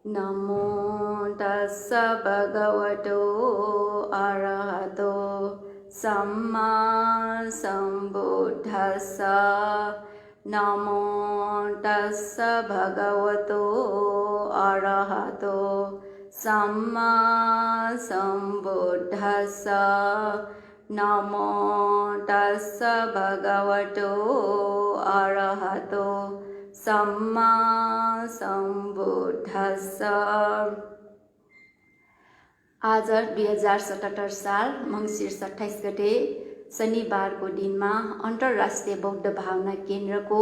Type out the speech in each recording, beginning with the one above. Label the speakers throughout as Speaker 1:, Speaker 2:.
Speaker 1: नमो तस्स भगवतो अरहतो सम्मा सम्बुद्धस्स नमो तस्स भगवतो अरहतो सम्मा सम्बुद्धस्स नमो तस्स भगवतो अरहतो सम्मा सम्बुद्धस्स। आज 2077 साल मङ्सिर 27 गते शनिबारको दिनमा अन्तर्राष्ट्रिय बौद्ध भावना केन्द्रको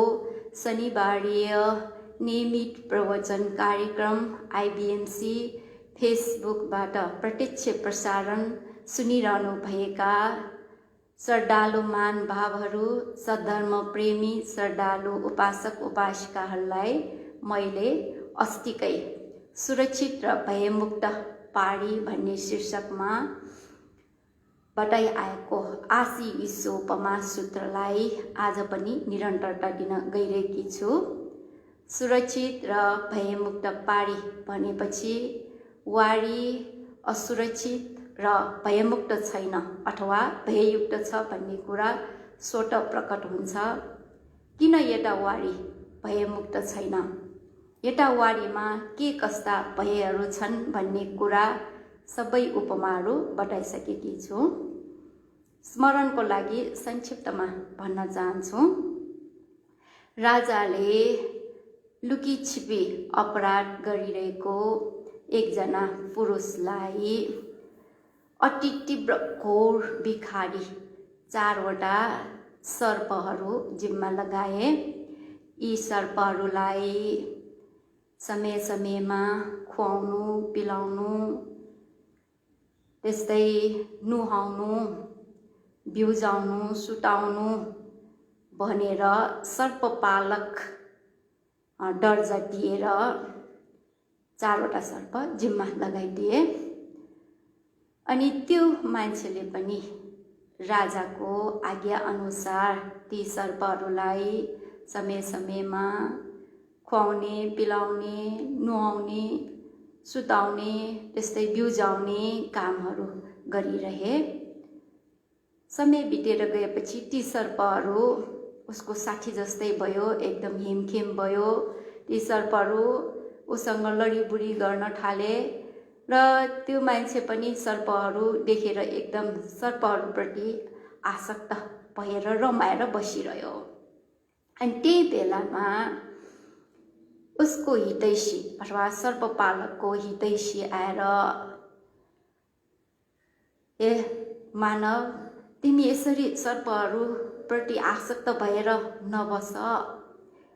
Speaker 1: शनिबारीय नियमित प्रवचन कार्यक्रम आइबिएमसी फेसबुकबाट प्रत्यक्ष प्रसारण सुनिरहनु भएका श्रद्धालु महानुभावहरू, सद्धर्म प्रेमी श्रद्धालु उपासक उपासिकाहरूलाई मैले अस्तिकै सुरक्षित र भयमुक्त पारी भन्ने शीर्षकमा बताइ आएको आशी विश्वोपमा सूत्रलाई आज पनि निरन्तरता दिन गइरहेकी छु। सुरक्षित र भयमुक्त पारी भनेपछि वारी असुरक्षित र भयमुक्त छैन अथवा भययुक्त छ भन्ने कुरा स्वत प्रकट हुन्छ। किन यता वारी भयमुक्त छैन, यता वारीमा के कस्ता भयहरू छन् भन्ने कुरा सबै उपमाहरू बताइसकेकी छु। स्मरणको लागि संक्षिप्तमा भन्न चाहन्छु। राजाले लुकीछिपी अपराध गरिरहेको एकजना पुरुषलाई अति तीव्र घोर बिखारी 4वटा सर्पहरू जिम्मा लगाए। यी सर्पहरूलाई समय समयमा खुवाउनु पिलाउनु, त्यस्तै नुहाउनु बिउजाउनु सुताउनु भनेर सर्पपालक दर्जा दिएर 4वटा सर्प जिम्मा लगाइदिए। अनि त्यो मान्छेले पनि राजाको आज्ञा अनुसार ती सर्पहरूलाई समय समयमा खुवाउने पिलाउने नुहाउने सुताउने त्यस्तै बिउजाउने कामहरू गरिरहे। समय बितेर गएपछि ती सर्पहरू उसको साथी जस्तै भयो, एकदम हिमखेम भयो। ती सर्पहरू उसँग लडीबुडी गर्न थाले र त्यो मान्छे पनि सर्पहरू देखेर एकदम सर्पहरूप्रति आसक्त भएर रमाएर बसिरह्यो। अनि त्यही बेलामा उसको हितैषी अथवा सर्पपालकको हितैषी आएर, ए मानव, तिमी यसरी सर्पहरूप्रति आसक्त भएर नबस।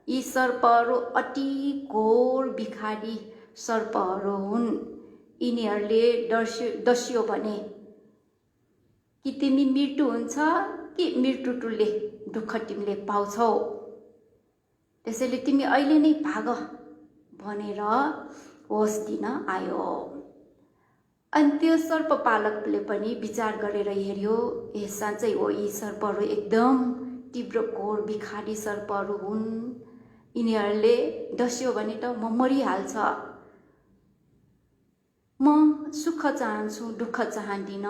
Speaker 1: यी सर्पहरू अति घोर बिखारी सर्पहरू हुन्। यिनीहरूले डस्यो भने कि तिमी मृत्यु हुन्छ कि मृत्यु तुल्य दुःख तिमीले पाउँछौ। त्यसैले तिमी अहिले नै भाग भनेर होस दिन आयो। अनि त्यो सर्पपालकले पनि विचार गरेर हेर्यो, ए साँच्चै हो, यी सर्पहरू एकदम तीव्र घोर बिखारी सर्पहरू हुन्। यिनीहरूले डस्यो भने त म मरिहाल्छ। म सुख चाहन्छु, दुःख चाहदिन,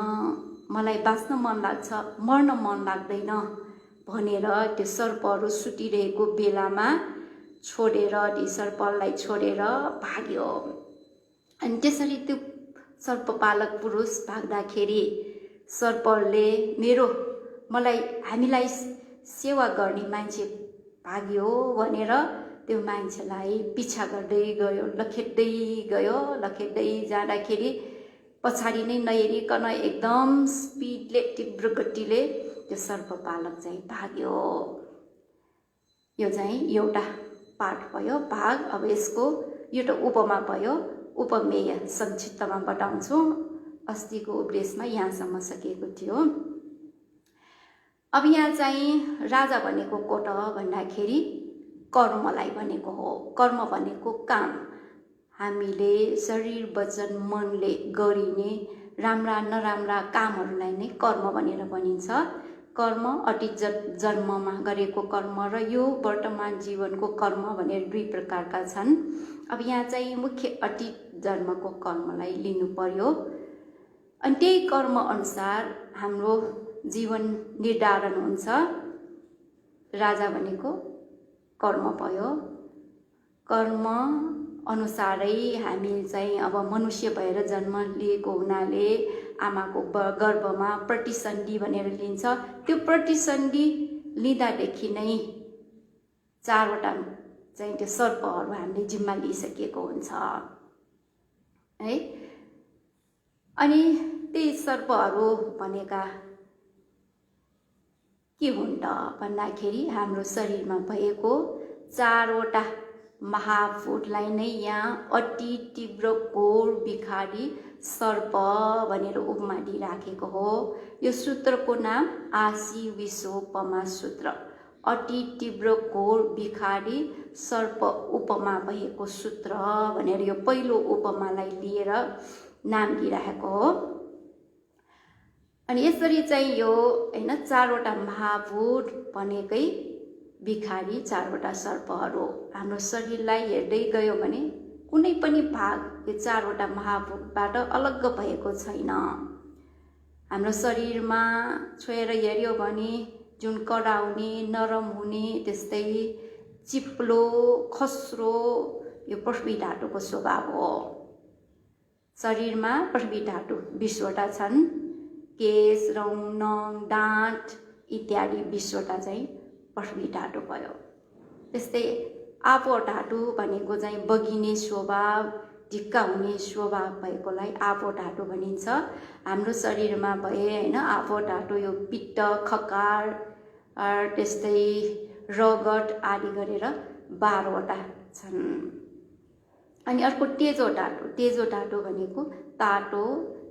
Speaker 1: मलाई बाँच्न मन लाग्छ, मर्न मन लाग्दैन भनेर त्यो सर्पहरू सुतिरहेको बेलामा छोडेर ती सर्पलाई छोडेर भाग्यो। अनि त्यसरी त्यो सर्पपालक पुरुष भाग्दाखेरि सर्पले हामीलाई सेवा गर्ने मान्छे भाग्यो भनेर त्यो मान्छेलाई पिछा गर्दै गयो, लखेट्दै जाँदाखेरि पछाडि नै नहेरिकन एकदम स्पिडले तीव्र गतिले त्यो सर्पपालक चाहिँ भाग्यो। यो चाहिँ एउटा पाठ भयो, भाग। अब यसको यो त उपमा भयो, उपमेय संक्षिप्तमा बताउँछु। अस्तिको उपदेशमा यहाँसम्म सकिएको थियो। अब यहाँ चाहिँ राजा भनेको को त भन्दाखेरि कर्मलाई भनेको हो। कर्म भनेको काम, हामीले शरीर वचन मनले गरिने राम्रा नराम्रा कामहरूलाई नै कर्म भनेर भनिन्छ। कर्म अतीत जन्ममा गरेको कर्म र यो वर्तमान जीवनको कर्म भनेर दुई प्रकारका छन्। अब यहाँ चाहिँ मुख्य अतीत जन्मको कर्मलाई लिनु पर्यो। अनि त्यही कर्म अनुसार हाम्रो जीवन निर्धारण हुन्छ। राजा भनेको कर्म भयो। कर्म अनुसारै हामी चाहिँ अब मनुष्य भएर जन्म लिएको हुनाले आमाको गर्भमा प्रतिसन्धि भनेर लिन्छ। त्यो प्रतिसन्धि लिँदादेखि नै 4वटा चाहिँ त्यो सर्पहरू हामीले जिम्मा लिइसकेको हुन्छ है। अनि त्यही सर्पहरू भनेका के हुन् त भन्दाखेरि हाम्रो शरीरमा भएको 4वटा महाभूतलाई नै यहाँ अति तीव्र घोर विखारी सर्प भनेर उपमा दिइराखेको हो। यो सूत्रको नाम आशी विश्वोपमा सूत्र। अति तीव्र घोर विखारी सर्प उपमा भएको सूत्र भनेर यो पहिलो उपमालाई लिएर नाम दिइराखेको हो। अनि यसरी चाहिँ यो हैन 4वटा महाभूत भनेकै विखारी 4वटा सर्पहरू हाम्रो शरीरलाई हेर्दै गयो भने कुनै पनि भाग यो 4वटा महाभूतबाट अलग भएको छैन। हाम्रो शरीरमा छोएर हेर्यो भने जुन कराउने नरम हुने त्यस्तै चिप्लो खस्रो यो पृथ्वी धातुको स्वभाव हो। शरीरमा पृथ्वी धातु 20वटा छन्। केश, रौँ, नङ, दाँत इत्यादि 20वटा चाहिँ पृथ्वी धातु भयो। त्यस्तै आपो धातु भनेको चाहिँ बगिने स्वभाव ढिक्का हुने स्वभाव भएकोलाई आपो धातु भनिन्छ। हाम्रो शरीरमा भए हैन आपो धातु यो पित्त, खकार त्यस्तै रगत आदि गरेर 12वटा छन्। अनि अर्को तेजो धातु। तेजो धातु भनेको तातो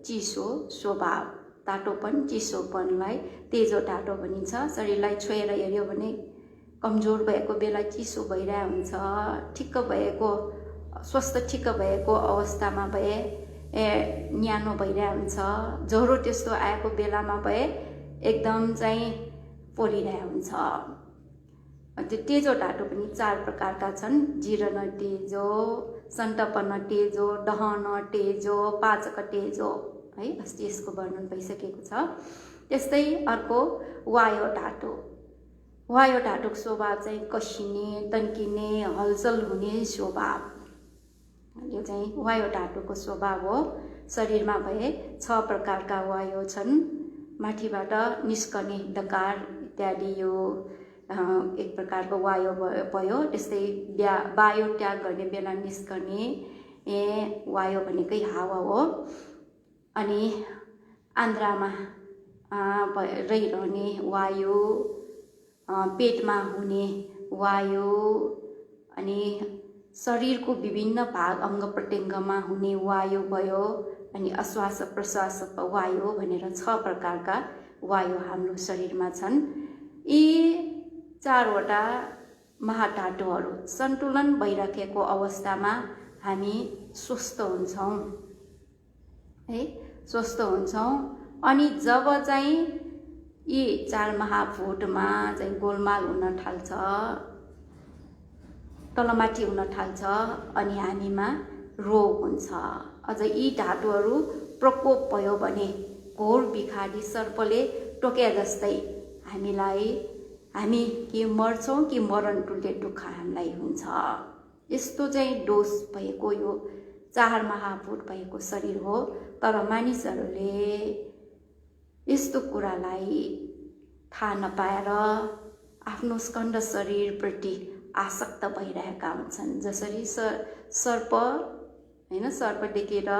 Speaker 1: चिसो स्वभाव, तातोपन चिसोपनलाई तेजो धातु भनिन्छ। शरीरलाई छोएर हेर्यो भने कमजोर भएको बेला चिसो भइरहेको हुन्छ। ठिक्क भएको स्वस्थ ठिक्क भएको अवस्थामा भए न्यानो भइरहेको हुन्छ। ज्वरो त्यस्तो आएको बेलामा भए एकदम चाहिँ पोलिरहेको हुन्छ। त्यो तेजो धातु पनि 4 प्रकारका छन्। जीर्ण तेजो, सन्तपन तेजो, दहन तेजो, पाचक तेजो है। अस्ति यसको वर्णन भइसकेको छ। त्यस्तै अर्को वायु धातु। वायु धातुको स्वभाव चाहिँ कसिने, तन्किने, हलचल हुने स्वभाव। यो चाहिँ वायु धातुको स्वभाव हो। शरीरमा भए 6 प्रकारका वायु छन्। माथिबाट निस्कने डकार इत्यादि यो एक प्रकारको वायु भयो। त्यस्तै वायु त्याग गर्ने बेला निस्कने वायु भनेकै हावा हो। अनि आन्द्रामा रहिरहने वायु, पेटमा हुने वायु, अनि शरीरको विभिन्न भाग अंग प्रत्यङ्गमा हुने वायु भयो। अनि आश्वास प्रश्वास वायु भनेर 6 प्रकारका वायु हाम्रो शरीरमा छन्। यी 4वटा महाधातुहरू सन्तुलन भइराखेको अवस्थामा हामी स्वस्थ हुन्छौँ है, स्वस्थ हुन्छौँ। अनि जब चाहिँ यी 4 महाभूतमा चाहिँ गोलमाल हुन थाल्छ, तलमाथि हुन थाल्छ, अनि हामीमा रोग हुन्छ। अझ यी धातुहरू प्रकोप भयो भने घोर विखारी सर्पले टोके जस्तै हामी कि मर्छौँ कि मरण तुल्य दुःख हामीलाई हुन्छ। यस्तो चाहिँ दोष भएको यो 4 महाभूत भएको शरीर हो। तर मानिसहरूले यस्तो कुरालाई थाहा नपाएर आफ्नो स्कन्द शरीरप्रति आसक्त भइरहेका हुन्छन्। जसरी सर्प हैन, सर्प देखेर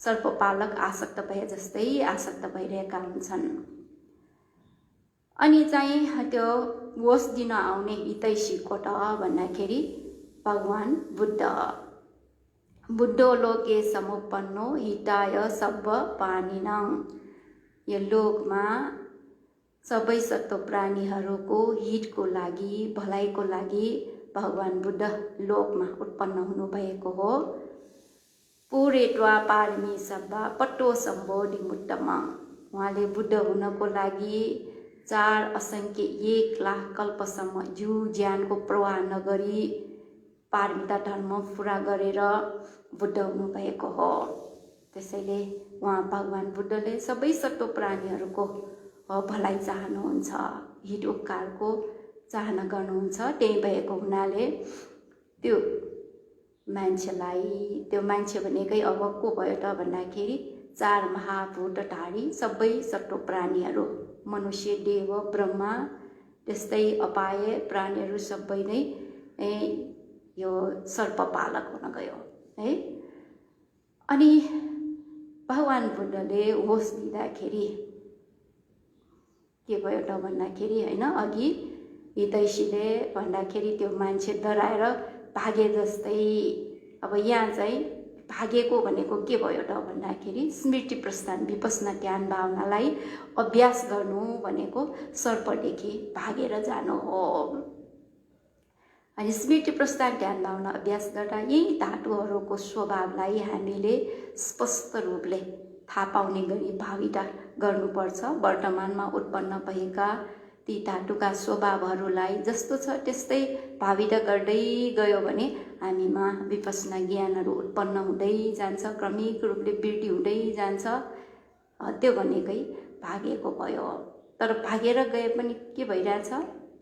Speaker 1: सर्पपालक आसक्त भए जस्तै आसक्त भइरहेका हुन्छन्। अनि चाहिँ त्यो होस दिन आउने हितैषी को त भन्दाखेरि भगवान बुद्धो लोके समुपन्नो हिताय सब प्राणिनां। यो लोकमा सबै सत्व प्राणीहरूको हितको लागि, भलाइको लागि भगवान बुद्ध लोकमा उत्पन्न हुनुभएको हो। पुरेत्वा पारमी सब्बा पट्टो सम्बोधि मुत्तम। उहाँले बुद्ध हुनको लागि 4 असङ्ख्य 1 लाख कल्पसम्म जीव ज्यानको प्रवाह नगरी पारमिता धर्म पुरा गरेर बुद्ध हुनुभएको हो। त्यसैले उहाँ भगवान बुद्धले सबै सट्टो प्राणीहरूको भलाइ चाहनुहुन्छ, हित उपकारको चाहना गर्नुहुन्छ। त्यही भएको हुनाले त्यो मान्छे भनेकै अब को भयो त भन्दाखेरि 4 महाभूतधारी सबै सट्टो प्राणीहरू, मनुष्य, देव, ब्रह्मा, त्यस्तै अपाय प्राणीहरू सबै नै यो सर्पपालक हुन गयो है। अनि भगवान बुद्धले होस दिँदाखेरि के भयो त भन्दाखेरि होइन, अघि हितैषीले भन्दाखेरि त्यो मान्छे डराएर भागे जस्तै। अब यहाँ चाहिँ भागेको भनेको के भयो त भन्दाखेरि स्मृति प्रस्थान विपस्सना ध्यान भावनालाई अभ्यास गर्नु भनेको सर्पदेखि भागेर जानु हो। अनि स्मृति प्रस्थान ध्यान भावना अभ्यास गर्दा यही धातुहरूको स्वभावलाई हामीले स्पष्ट रूपले थाहा पाउने गरी भाविता गर्नुपर्छ। वर्तमानमा उत्पन्न भएका ती धातुका स्वभावहरूलाई जस्तो छ त्यस्तै भाविता गर्दै गयो भने हामीमा विपस्सना ज्ञानहरू उत्पन्न हुँदै जान्छ, क्रमिक रूपले वृद्धि हुँदै जान्छ। त्यो भनेकै भागेको भयो। तर भागेर गए पनि के भइरहेछ,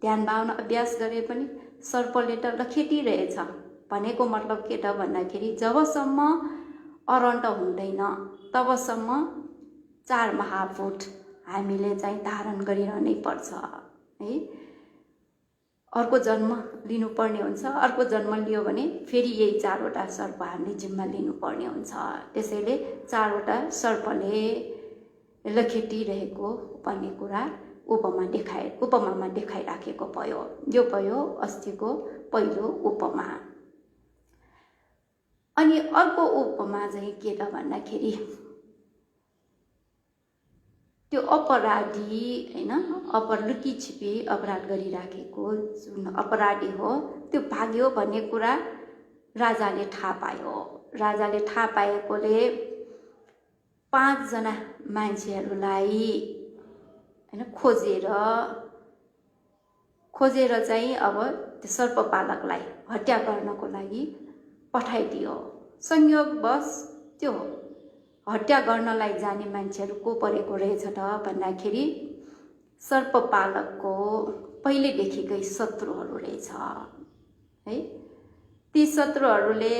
Speaker 1: ध्यान भावना अभ्यास गरे पनि सर्पले त लखेटिरहेछ। भनेको मतलब के त भन्दाखेरि जबसम्म अरन्त हुँदैन तबसम्म 4 महाभूत हामीले चाहिँ धारण गरिरहनै पर्छ है। अर्को जन्म लिनुपर्ने हुन्छ, अर्को जन्म लियो भने फेरि यही 4वटा सर्प हामीले जिम्मा लिनुपर्ने हुन्छ। त्यसैले 4वटा सर्पले लखेटिरहेको भन्ने कुरा उपमामा देखाइराखेको भयो। यो भयो अस्तिको पहिलो उपमा। अनि अर्को उपमा चाहिँ के त भन्दाखेरि त्यो अपराधी होइन, लुकी छिपी अपराध गरिराखेको जुन अपराधी हो त्यो भाग्यो भन्ने कुरा राजाले थाहा पायो। राजाले थाहा पाएकोले 5 जना मान्छेहरूलाई होइन खोजेर चाहिँ अब त्यो सर्पपालकलाई हत्या गर्नको लागि पठाइदियो। संयोगवश त्यो हत्या गर्नलाई जाने मान्छेहरू को परेको रहेछ त भन्दाखेरि सर्पपालकको पहिलेदेखिकै शत्रुहरू रहेछ है। ती शत्रुहरूले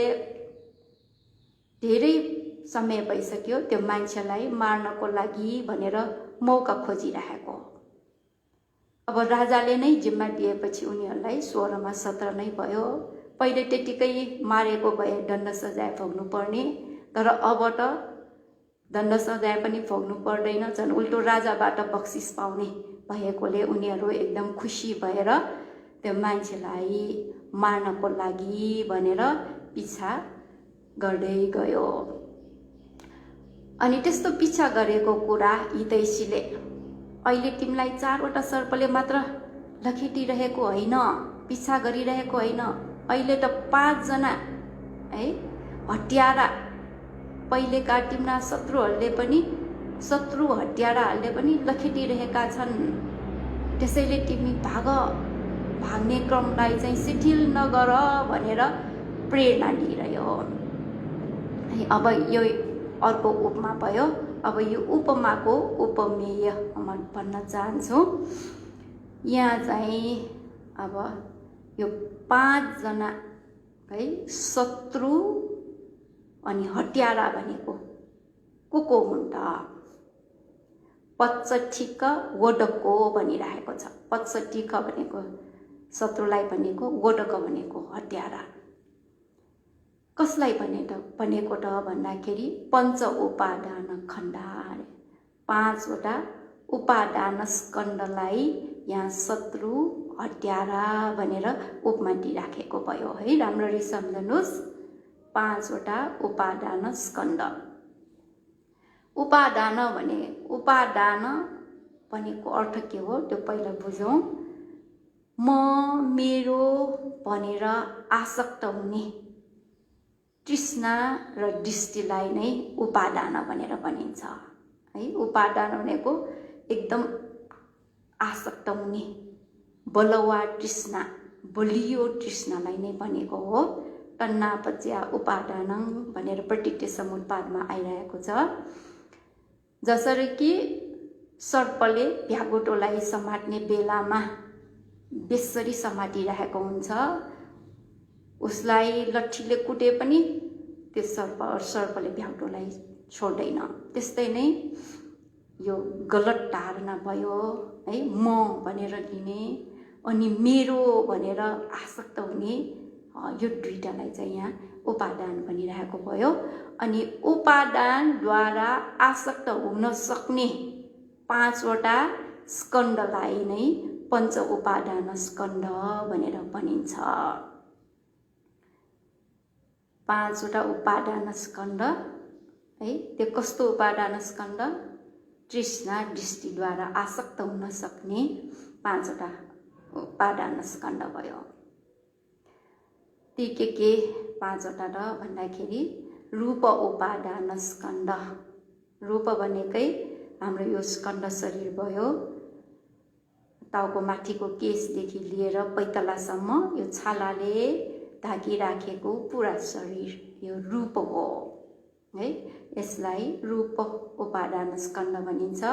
Speaker 1: धेरै समय भइसक्यो त्यो मान्छेलाई मार्नको लागि भनेर मौका खोजिरहेको। अब राजाले नै जिम्मा दिएपछि उनीहरूलाई 16 मा 17 नै भयो। पहिले त्यतिकै मारेको भए दण्ड सजाय भोग्नु पर्ने, तर अब त दण्ड सजाय पनि भोग्नु पर्दैन, झन् उल्टो राजाबाट बक्सिस पाउने भएकोले उनीहरू एकदम खुसी भएर त्यो मान्छेलाई मार्नको लागि भनेर पिछा गर्दै गयो। अनि त्यस्तो पिछा गरेको कुरा हितैषीले अहिले तिमीलाई 4वटा सर्पले मात्र लखेटिरहेको होइन, पिछा गरिरहेको होइन, अहिले त 5 जना है हत्यारा, पहिलेका तिम्रा शत्रु हत्याराहरूले पनि लखेटिरहेका छन्। त्यसैले तिमी भाग्ने क्रमलाई चाहिँ शिथिल नगर भनेर प्रेरणा दिइरह्यो। अब यो अर्को उपमा भयो। अब यो उपमाको उपमेय म भन्न चाहन्छु। यहाँ चाहिँ अब यो 5 जना है शत्रु अनि हत्यारा भनेको को हुन् त? पच्चठिक वडको भनिरहेको छ। पच्चठिक भनेको शत्रुलाई भनेको, वडक भनेको हत्यारा। कसलाई भनेको त भन्दाखेरि पञ्च उपादान खण्ड, 5वटा उपादान स्कन्धलाई यहाँ शत्रु हत्यारा भनेर उपमा दिइराखेको भयो है। राम्ररी सम्झनुहोस्, 5वटा उपादान स्कन्ध। उपादान भनेको अर्थ के हो त्यो पहिला बुझौँ। म मेरो भनेर आसक्त हुने तृष्णा र दृष्टिलाई नै उपादान भनेर भनिन्छ है। उपादान भनेको एकदम आसक्त हुने बलवा तृष्णा बलियो तृष्णालाई नै भनेको हो। तन्नापच्या उपादानं भनेर प्रतीक्य समुत्पादमा आइरहेको छ। जसरी कि सर्पले भ्यागुटोलाई समात्ने बेलामा बेसरी समातिरहेको हुन्छ, उसलाई लट्ठीले कुटे पनि त्यो सर्पले भ्यागुटोलाई छोड्दैन। त्यस्तै नै यो गलत धारणा भयो है, म भनेर लिने अनि मेरो भनेर आसक्त हुने, यो दुईटालाई चाहिँ यहाँ उपादान भनिरहेको भयो। अनि उपादानद्वारा आसक्त हुन सक्ने 5वटा स्कन्धलाई नै पञ्च उपादान स्कन्ध भनेर भनिन्छ। 5वटा उपादान स्कन्ध है, त्यो कस्तो उपादान स्कन्ध? तृष्णा दृष्टिद्वारा आसक्त हुन सक्ने 5वटा उपादान स्कन्ध भयो। ती के 5वटा र भन्दाखेरि रूप उपादान स्कन्ध। रूप भनेकै हाम्रो यो स्कन्ध शरीर भयो, टाउको माथिको केशदेखि लिएर पैतलासम्म यो छालाले ढाकिराखेको पुरा शरीर यो रूप हो है। यसलाई रूप उपादान स्कन्ध भनिन्छ।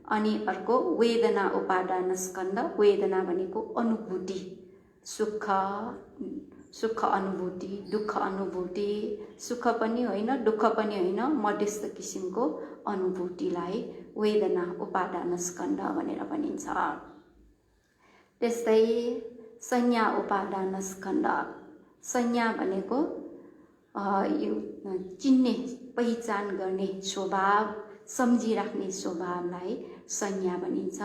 Speaker 1: अनि अर्को वेदना उपादान स्कन्ध। वेदना भनेको अनुभूति, सुख अनुभूति, दुःख अनुभूति, सुख पनि होइन दुःख पनि होइन, मध्यस्थ किसिमको अनुभूतिलाई वेदना उपादान स्कन्ध भनेर भनिन्छ। त्यस्तै संज्ञा उपादान स्कन्ध। संज्ञा भनेको यो चिन्ने पहिचान गर्ने स्वभाव, सम्झिराख्ने स्वभावलाई संज्ञा भनिन्छ।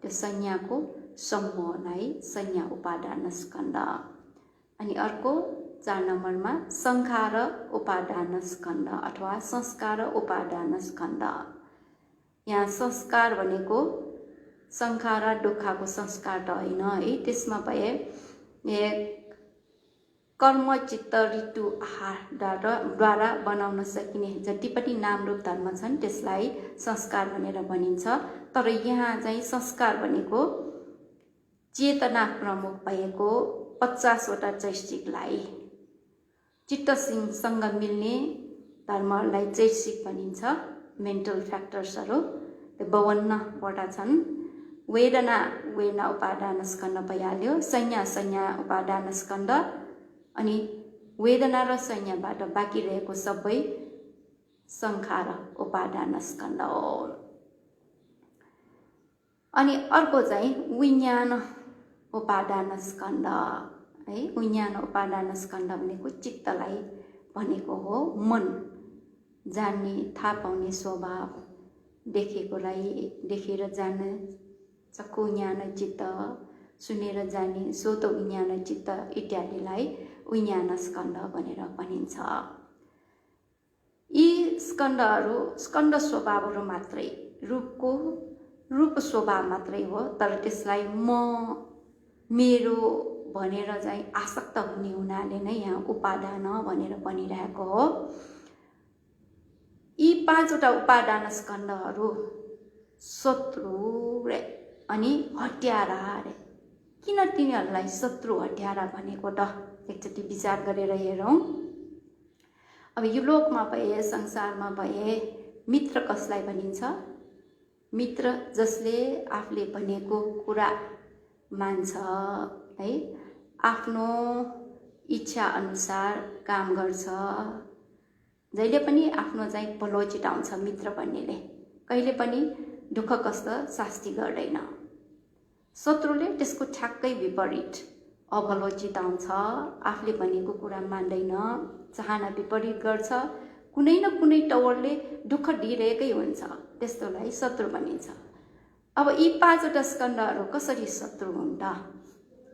Speaker 1: त्यो संज्ञाको समूहलाई संज्ञा उपादान स्कन्ध। अनि अर्को 4 नम्बरमा संस्कार उपादान स्कन्ध अथवा संस्कार उपादान स्कन्ध। यहाँ संस्कार भनेको संखार दुःखको संस्कार त होइन है, त्यसमा भए कर्म चित्त ऋतु आहारद्वारा बनाउन सकिने जति पनि नाम रूप धर्म छन् त्यसलाई संस्कार भनेर भनिन्छ। तर यहाँ चाहिँ संस्कार भनेको चेतना प्रमुख भएको 50वटा चैतसिकलाई, चित्तसँग मिल्ने धर्महरूलाई चैतसिक भनिन्छ। मेन्टल फ्याक्टर्सहरू त्यो 52वटा छन्। वेदना उपादान स्कन्ध भइहाल्यो, संज्ञा उपादान स्कन्ध। अनि वेदना र संज्ञाबाट बाँकी रहेको सबै संखार उपादान स्कन्ध हो। अनि अर्को चाहिँ विज्ञान उपादान स्कन्ध है। विज्ञान उपादान स्कन्ध भनेको चित्तलाई भनेको हो। मन, जान्ने, थाहा पाउने स्वभाव, देखेकोलाई देखेर जान्ने चक्षु ज्ञान चित्त, सुनेर जाने सोत विज्ञान चित्त इत्यादिलाई विज्ञान स्कन्ध भनेर भनिन्छ। यी स्कन्धहरू स्कन्ध स्वभावहरू मात्रै, रूप स्वभाव मात्रै हो। तर त्यसलाई म मेरो भनेर चाहिँ आसक्त हुने हुनाले नै यहाँ उपादान भनेर भनिरहेको हो। यी 5वटा उपादान स्कन्धहरू शत्रु रे अनि हत्यारा रे। किन तिनीहरूलाई शत्रु हत्यारा भनेको त एकचोटि विचार गरेर हेरौँ। अब यो लोकमा भए, संसारमा भए मित्र कसलाई भनिन्छ? मित्र जसले आफूले भनेको कुरा मान्छ है, आफ्नो इच्छा अनुसार काम गर्छ, जहिले पनि आफ्नो चाहिँ भलो चिताउँछ। मित्र भन्नेले कहिले पनि दुःख कष्ट शास्ति गर्दैन। शत्रुले त्यसको ठ्याक्कै विपरीत अभलो चिताउँछ, आफूले भनेको कुरा मान्दैन, चाहना विपरीत गर्छ, कुनै न कुनै तवरले दुःख दिइरहेकै हुन्छ, त्यस्तोलाई शत्रु भनिन्छ। अब यी 5वटा स्कन्धहरू कसरी शत्रु हुन् त?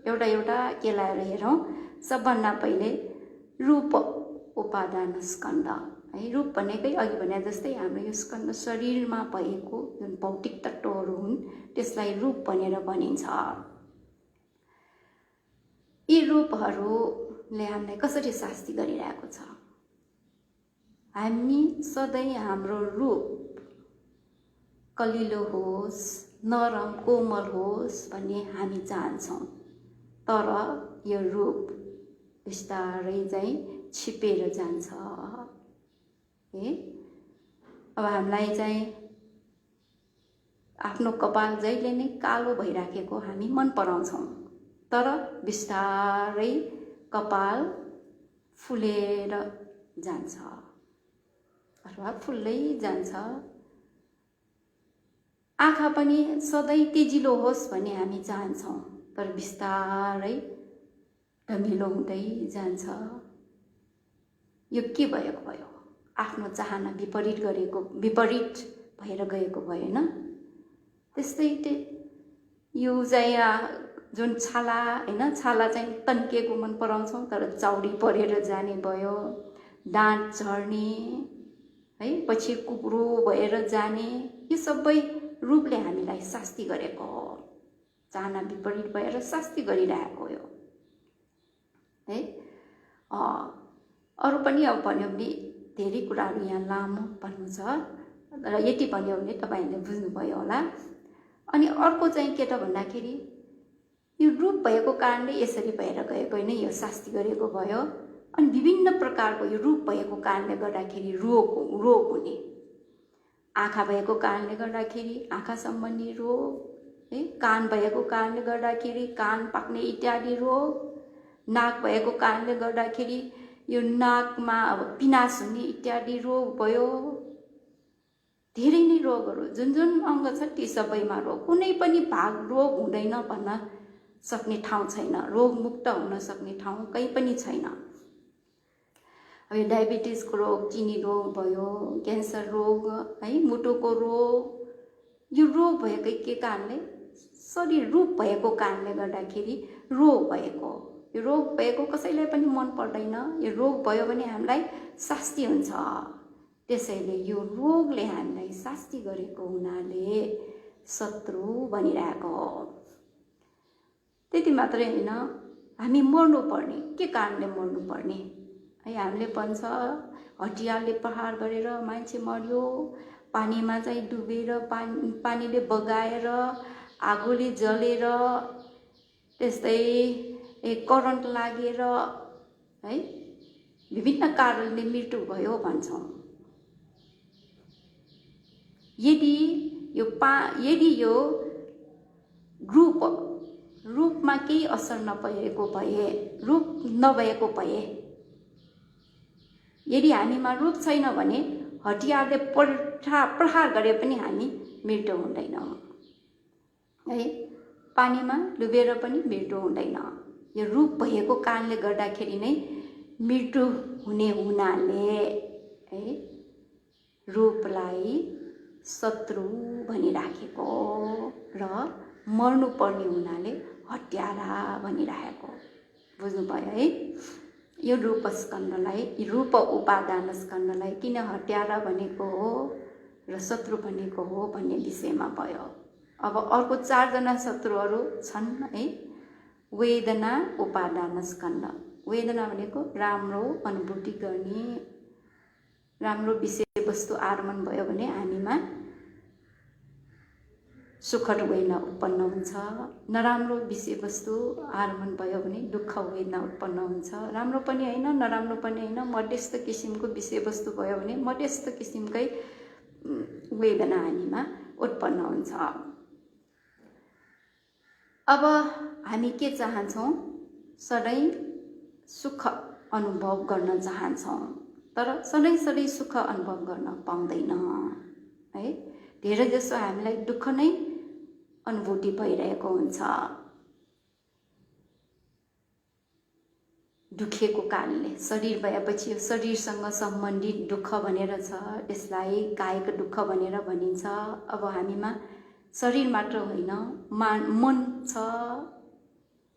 Speaker 1: एउटा केलाएर हेरौँ। सबभन्दा पहिले रूप उपादान स्कन्ध है। रूप भनेकै अघि भने जस्तै हाम्रो यो स्कन्ध शरीरमा भएको जुन भौतिक तत्त्वहरू हुन् त्यसलाई रूप भनेर भनिन्छ। यी रूपहरूले हामीलाई कसरी शास्ति गरिरहेको छ? हामी सधैँ हाम्रो रूप कलिलो होस्, नरम कोमल होस् भन्ने हामी चाहन्छौँ। तर यो रूप बिस्तारै चाहिँ छिपेर जान्छ। अब हामीलाई चाहिँ आफ्नो कपाल जहिले नै कालो भइराखेको हामी मन पराउँछौँ। तर बिस्तारै कपाल फुलेर जान्छ अथवा फुल्दै जान्छ। आँखा पनि सधैँ तेजिलो होस् भन्ने हामी चाहन्छौँ। तर बिस्तारै धमिलो हुँदै जान्छ। यो के भयो? आफ्नो चाहना विपरीत भएर गएको भएन? त्यस्तै यो चाहिँ जुन छाला हैन, छाला चाहिँ तन्केको मन पराउँछौँ तर चौडी परेर जाने भयो। दाँत झर्ने है, पछि कुकुरो भएर जाने, यो सबै रूपले हामीलाई शास्ति गरेको हो। चाहना विपरीत भएर शास्ति गरिरहेको हो है। अरू पनि अब भन्यो भने धेरै कुराहरू यहाँ लामो भन्नु छ, र यति भन्यो भने तपाईहरूले बुझ्नुभयो होला। अनि अर्को चाहिँ के त भन्दाखेरि यो रूप भएको कारणले यसरी भएर गएको होइन, यो शास्ति गरेको भयो। अनि विभिन्न प्रकारको यो रूप भएको कारणले गर्दाखेरि रोग हुने, आँखा भएको कारणले गर्दाखेरि आँखा सम्बन्धी रोग है, कान भएको कारणले गर्दाखेरि कान पाक्ने इत्यादि रोग, नाक भएको कारणले गर्दाखेरि यो नाकमा अब पिनास हुने इत्यादि रोग भयो। धेरै नै रोगहरू जुन जुन अङ्ग छ ती सबैमा रोग, कुनै पनि भाग रोग हुँदैन भन्न सक्ने ठाउँ छैन, रोगमुक्त हुन सक्ने ठाउँ कहीँ पनि छैन। अब यो डायबिटिजको रोग, चिनी रोग भयो, क्यान्सर रोग है, मुटुको रोग, यो रोग भएकै के कारणले? शरीर रूप भएको कारणले गर्दाखेरि रोग भएको। यो रोग भएको कसैलाई पनि मन पर्दैन। यो रोग भयो भने हामीलाई शास्ति हुन्छ। त्यसैले यो रोगले हामीलाई शास्ति गरेको हुनाले शत्रु बनिरहेको हो। त्यति मात्रै होइन, हामी मर्नुपर्ने। के कारणले मर्नुपर्ने है? हामीले भन्छ हटियाले प्रहार गरेर मान्छे मर्यो, पानीमा चाहिँ डुबेर पानीले बगाएर, आगोले जलेर, त्यस्तै करेन्ट लागेर है, विभिन्न कारणले मृत्यु भयो भन्छौँ। यदि यो रूपमा केही असर नपरेको भए, रूप नभएको भए, यदि हामीमा रूप छैन भने हतियारले प्रहार गरे पनि हामी मृत्यु हुँदैनौँ है। पानीमा डुबेर पनि मृत्यु हुँदैन। यो रूप भएको कारणले गर्दाखेरि नै मृत्यु हुने हुनाले है रूपलाई शत्रु भनिराखेको र मर्नुपर्ने हुनाले हत्यारा भनिराखेको। बुझ्नुभयो है? यो रूपस्कन्धलाई, रूप उपादान स्कन्धलाई किन हत्यारा भनेको हो र शत्रु भनेको हो भन्ने विषयमा भयो। अब अर्को 4 जना शत्रुहरू छन् है। वेदना उपादान स्कन्ध। वेदना भनेको राम्रो अनुभूति गर्ने, राम्रो विषयवस्तु आगमन भयो भने हामीमा सुखद वेदना उत्पन्न हुन्छ। नराम्रो विषयवस्तु आगमन भयो भने दुःख वेदना उत्पन्न हुन्छ। राम्रो पनि होइन, नराम्रो पनि होइन, मध्यस्थ किसिमको विषयवस्तु भयो भने मध्यस्थ किसिमकै वेदना हामीमा उत्पन्न हुन्छ। अब हामी के चाहन्छौँ? सधैँ सुख अनुभव गर्न चाहन्छौँ, तर सधैँ सुख अनुभव गर्न पाउँदैन है। धेरै जसो हामीलाई दुःख नै अनुभूति भइरहेको हुन्छ। दुखेको कारणले शरीर भएपछि यो शरीरसँग सम्बन्धित दुःख भनेर छ, यसलाई कायिक दुःख भनेर भनिन्छ। अब हामीमा शरीर मात्र होइन, मन छ।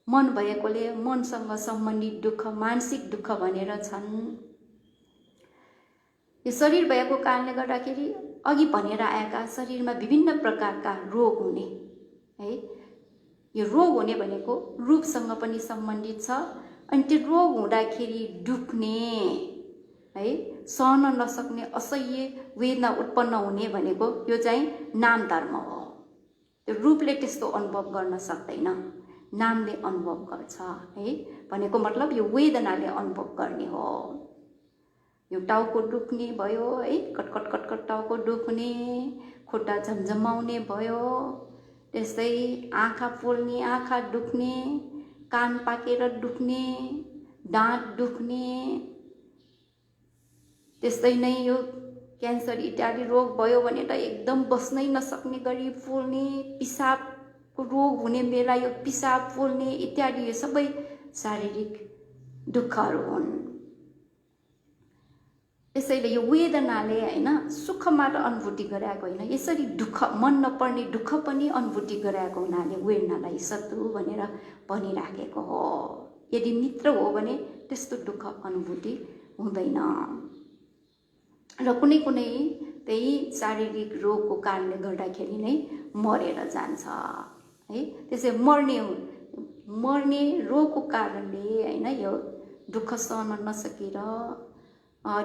Speaker 1: मन भएकोले मनसँग सम्बन्धित दुःख, मानसिक दुःख भनेर छन्। यो शरीर भएको कारणले गर्दाखेरि अघि भनेर आएका शरीरमा विभिन्न प्रकारका रोग हुने है। यो रोग हुने भनेको रूपसँग पनि सम्बन्धित छ। अनि त्यो रोग हुँदाखेरि दुख्ने है, सहन नसक्ने असह्य वेदना उत्पन्न हुने भनेको यो चाहिँ नाम धर्म हो। त्यो रूपले त्यस्तो अनुभव गर्न सक्दैन, नामले अनुभव गर्छ है। भनेको मतलब यो वेदनाले अनुभव गर्ने हो। यो टाउको दुख्ने भयो है, कटकट कटकट टाउको दुख्ने, खुट्टा झमझमाउने भयो, त्यस्तै आँखा पोल्ने, आँखा दुख्ने, कान पाकेर दुख्ने, दाँत दुख्ने, त्यस्तै नै यो क्यान्सर इत्यादि रोग भयो भने त एकदम बस्नै नसक्ने गरी पोल्ने, पिसाबको रोग हुने बेला यो पिसाब पोल्ने इत्यादि यो सबै शारीरिक दुःखहरू हुन्। त्यसैले यो वेदनाले होइन सुख मात्र अनुभूति गराएको होइन, यसरी दुःख मन नपर्ने दुःख पनि अनुभूति गराएको हुनाले वेदनालाई शत्रु भनेर भनिराखेको हो। यदि मित्र हो भने त्यस्तो दुःख अनुभूति हुँदैन। र कुनै कुनै त्यही शारीरिक रोगको कारणले गर्दाखेरि नै मरेर जान्छ है। त्यसै मर्ने रोगको कारणले होइन यो दुःख सहन नसकेर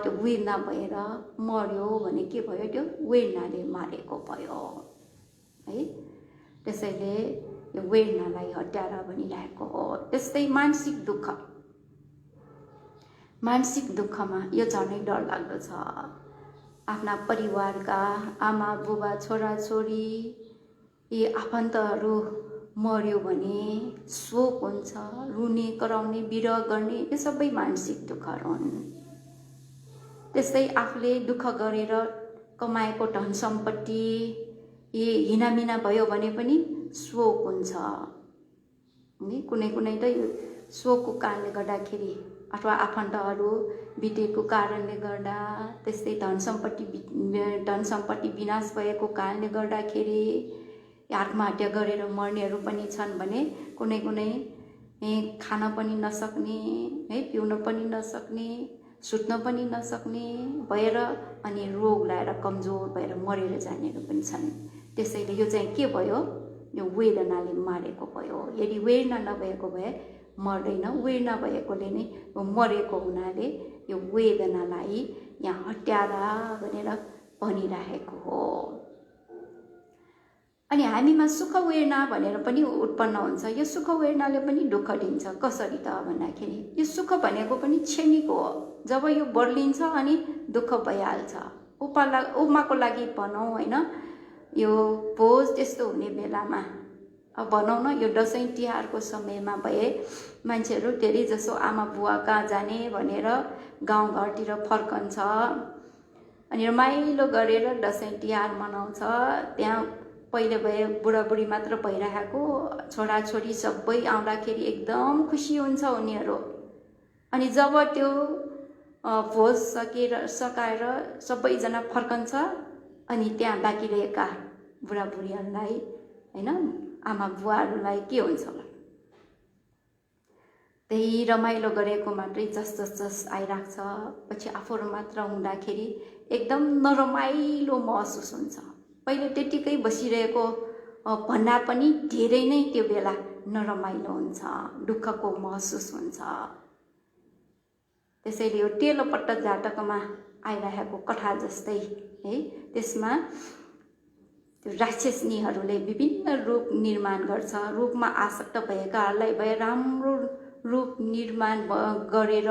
Speaker 1: त्यो वेदना भएर मर्यो भने के भयो, त्यो वेदनाले मारेको भयो है। त्यसैले यो वेदनालाई हत्यारा भनिरहेको हो। त्यस्तै मानसिक दुःखमा यो झनै डरलाग्दो छ। आफ्ना परिवारका आमा बुबा छोराछोरी यी आफन्तहरू मर्यो भने शोक हुन्छ, रुने कराउने विरह गर्ने, यो सबै मानसिक दुःखहरू हुन्। त्यस्तै आफूले दुःख गरेर कमाएको धन सम्पत्ति यी हिनामिना भयो भने पनि शोक हुन्छ। कुनै कुनै त यो शोकको कारणले गर्दाखेरि अथवा आफन्तहरू बितेको कारणले गर्दा, त्यस्तै धन सम्पत्ति विनाश भएको कारणले गर्दाखेरि आत्महत्या गरेर मर्नेहरू पनि छन् भने कुनै कुनै खान पनि नसक्ने है, पिउन पनि नसक्ने, सुत्न पनि नसक्ने भएर अनि रोग लाएर कमजोर भएर मरेर जानेहरू पनि छन्। त्यसैले यो चाहिँ के भयो, यो वेदनाले मारेको भयो। यदि वेदना नभएको भए मर्दैन, वेदना भएकोले नै मरेको हुनाले यो वेदनालाई यहाँ हत्यारा भनेर भनिरहेको हो। अनि हामीमा सुख वेदना भनेर पनि उत्पन्न हुन्छ। यो सुख वेदनाले पनि दुःख दिन्छ। कसरी त भन्दाखेरि यो सुख भनेको पनि क्षणिक हो। जब यो बर्लिन्छ अनि दुःख भइहाल्छ। उपमाको लागि भनौँ होइन, यो भोज त्यस्तो हुने बेलामा अब भनौँ न, यो दसैँ तिहारको समयमा भए मान्छेहरू धेरै जसो आमा बुवा कहाँ जाने भनेर गाउँघरतिर फर्कन्छ अनि रमाइलो गरेर दसैँ तिहार मनाउँछ। त्यहाँ पहिले भए बुढाबुढी मात्र भइरहेको, छोराछोरी सबै आउँदाखेरि एकदम खुसी हुन्छ उनीहरू। अनि जब त्यो भोज सकाएर सबैजना फर्कन्छ अनि त्यहाँ बाँकी रहेका बुढाबुढीहरूलाई होइन, आमा बुवाहरूलाई के हुन्छ होला, त्यही रमाइलो गरेको मात्रै जस आइरहेको छ। पछि आफूहरू मात्र हुँदाखेरि एकदम नरमाइलो महसुस हुन्छ। पहिले त्यतिकै बसिरहेको भन्दा पनि धेरै नै त्यो बेला नरमाइलो हुन्छ, दुःखको महसुस हुन्छ। त्यसैले यो तेलोपट्ट जातकमा आइरहेको कथा जस्तै है, त्यसमा त्यो राक्षसनीहरूले विभिन्न रूप निर्माण गर्छ। रूपमा आसक्त भएकाहरूलाई भए राम्रो रूप निर्माण गरेर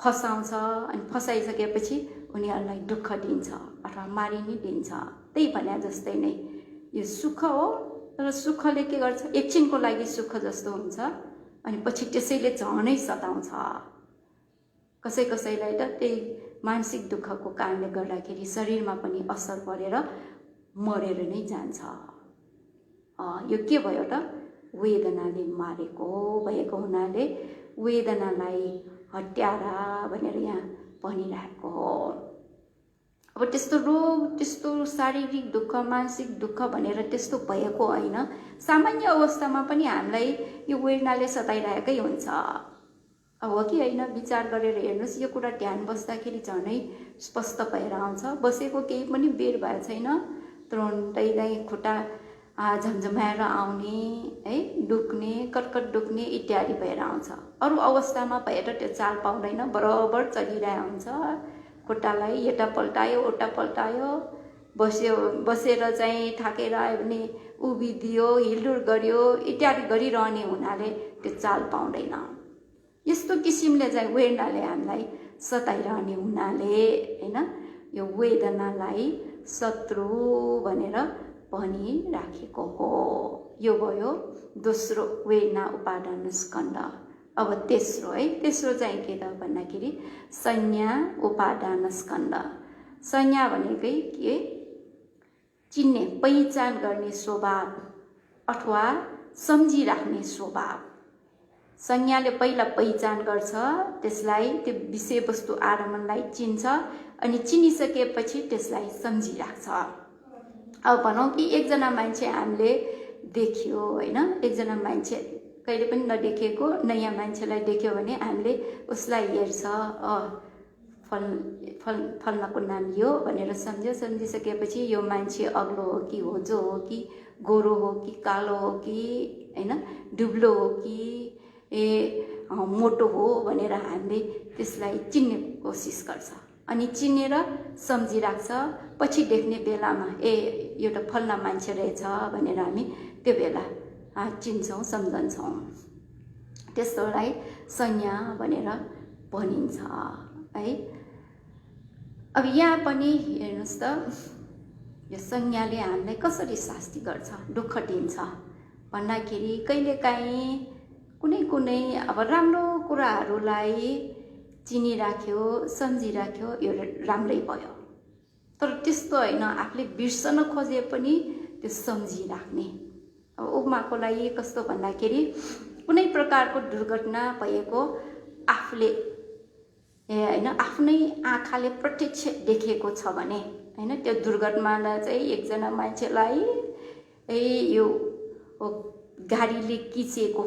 Speaker 1: फसाउँछ अनि फसाइसकेपछि उनीहरूलाई दुःख दिन्छ अथवा मारि नै दिन्छ। त्यही भने जस्तै नै यो सुख हो, तर सुखले के गर्छ, एकछिनको लागि सुख जस्तो हुन्छ अनि पछि त्यसैले झनै सताउँछ। कसैलाई त त्यही मानसिक दुःखको कारणले गर्दाखेरि शरीरमा पनि असर परेर मरेर नै जान्छ। यो के भयो त, वेदनाले मारेको भएको हुनाले वेदनालाई हत्यारा भनेर यहाँ भनिरहेको हो। अब त्यस्तो रोग, त्यस्तो शारीरिक दुःख, मानसिक दुःख भनेर त्यस्तो भएको होइन। सामान्य अवस्थामा पनि हामीलाई यो वेदनाले सताइरहेकै हुन्छ। अब हो कि होइन, विचार गरेर हेर्नुहोस्। यो कुरा ध्यान बस्दाखेरि झनै स्पष्ट भएर आउँछ। बसेको केही पनि बेर भएको छैन, तुरुन्तै खुट्टा झमझमाएर आउने है, दुख्ने, कटकट दुख्ने इत्यादि भएर आउँछ। अरू अवस्थामा भएर त्यो चाल पाउँदैन, बराबर चलिरहेको हुन्छ। खुट्टालाई यता पल्टायो उता पल्टायो, बसेर चाहिँ थाकेर आयो भने उभिदियो हिलडुल गर्यो इत्यादि गरिरहने हुनाले त्यो चाल पाउँदैन। यस्तो किसिमले चाहिँ वेदनाले हामीलाई सताइरहने हुनाले हैन यो वेदनालाई शत्रु भनेर भनिराखेको हो। यो भयो दोस्रो वेदना उपादान स्कन्ध। अब तेस्रो है, तेस्रो चाहिँ के त भन्दाखेरि संज्ञा उपादान स्कन्ध। संज्ञा भनेकै के? चिन्ने पहिचान गर्ने स्वभाव अथवा सम्झिराख्ने स्वभाव। संज्ञाले पहिला पहिचान गर्छ, त्यसलाई त्यो विषयवस्तु आरम्भलाई चिन्छ अनि चिनिसकेपछि त्यसलाई सम्झिराख्छ। अब भनौँ कि एकजना मान्छे हामीले देख्यो होइन, एकजना मान्छे कहिले पनि नदेखेको नयाँ मान्छेलाई देख्यो भने हामीले उसलाई हेर्छ, फल्नाको नाम यो भनेर सम्झ्यो। सम्झिसकेपछि यो मान्छे अग्लो हो कि होचो हो कि गोरो हो कि कालो हो कि होइन दुब्लो हो कि मोटो हो भनेर हामीले त्यसलाई चिन्ने कोसिस गर्छ अनि चिनेर सम्झिराख्छ। पछि देख्ने बेलामा यो त फल्ना मान्छे रहेछ भनेर हामी त्यो बेला चिन्छौँ सम्झन्छौँ। त्यस्तोलाई संज्ञा भनेर भनिन्छ है। अब यहाँ पनि हेर्नुहोस् त, यो संज्ञाले हामीलाई कसरी शास्ति गर्छ, दुःख दिन्छ भन्दाखेरि कहिलेकाहीँ कुनै कुनै अब राम्रो कुराहरूलाई चिनिराख्यो सम्झिराख्यो यो राम्रै भयो, तर त्यस्तो होइन आफूले बिर्सन खोजे पनि त्यो सम्झिराख्ने। अब उपमाको लागि कस्तो भन्दाखेरि कुनै प्रकारको दुर्घटना भएको आफूले होइन आफ्नै आँखाले प्रत्यक्ष देखेको छ भने होइन त्यो दुर्घटनालाई चाहिँ एकजना मान्छेलाई यो गाडीले किचेको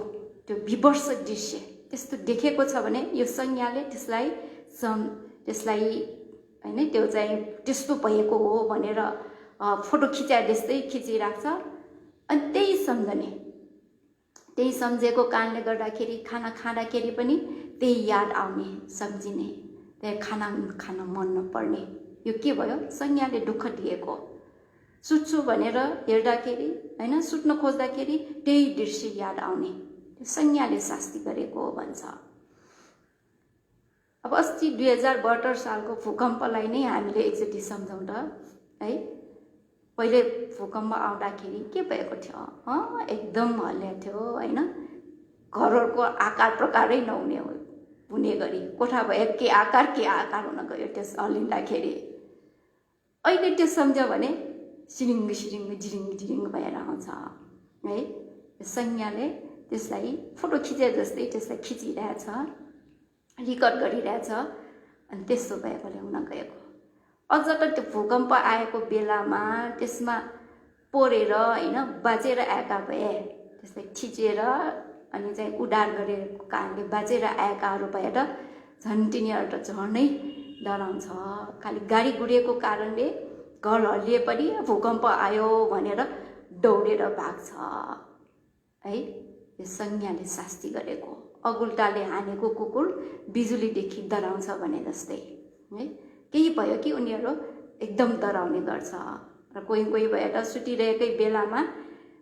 Speaker 1: त्यो विभत्स दृश्य त्यस्तो देखेको छ भने यो संज्ञाले त्यसलाई होइन त्यो चाहिँ त्यस्तो भएको हो भनेर फोटो खिचाए जस्तै खिचिराख्छ अनि त्यही सम्झने, त्यही सम्झेको कारणले गर्दाखेरि खाना खाँदाखेरि पनि त्यही याद आउने सम्झिने, त्यही खाना खान मन नपर्ने। यो के भयो? संज्ञाले दुःख दिएको। सुत्छु भनेर हेर्दाखेरि होइन सुत्न खोज्दाखेरि त्यही दृश्य याद आउने, संज्ञाले शास्ति गरेको हो भन्छ। अब अस्ति 2072 सालको भूकम्पलाई नै हामीले एकचोटि सम्झौँ त है। पहिले भूकम्प आउँदाखेरि के भएको थियो? एकदम हल्ल्या थियो होइन, घरहरूको आकार प्रकारै नहुने हुने गरी कोठा भयो के आकार हुन गयो त्यस हल्लिँदाखेरि। अहिले त्यो सम्झ्यो भने सिरिङ सिरिङ झिरिङ झिरिङ भएर आउँछ है। संज्ञाले त्यसलाई फोटो खिचे जस्तै त्यसलाई खिचिरहेछ, रिकर्ड गरिरहेछ अनि त्यस्तो भएकोले हुन गएको। अझ त त्यो भूकम्प आएको बेलामा त्यसमा पोरेर होइन बाँचेर आएका भए त्यसलाई खिचेर अनि चाहिँ उडार गरेको कारणले बाँचेर आएकाहरू भएर झन् तिनीहरू त झनै डराउँछ। खालि गाडी गुडिएको कारणले घर हल्लिए पनि भूकम्प आयो भनेर दौडेर भाग्छ है। यो संज्ञाले शास्ति गरेको। अगुल्टाले हानेको कुकुर बिजुलीदेखि डराउँछ भने जस्तै है। केही भयो कि उनीहरू एकदम डराउने गर्छ र कोही कोही भएर सुतिरहेकै बेलामा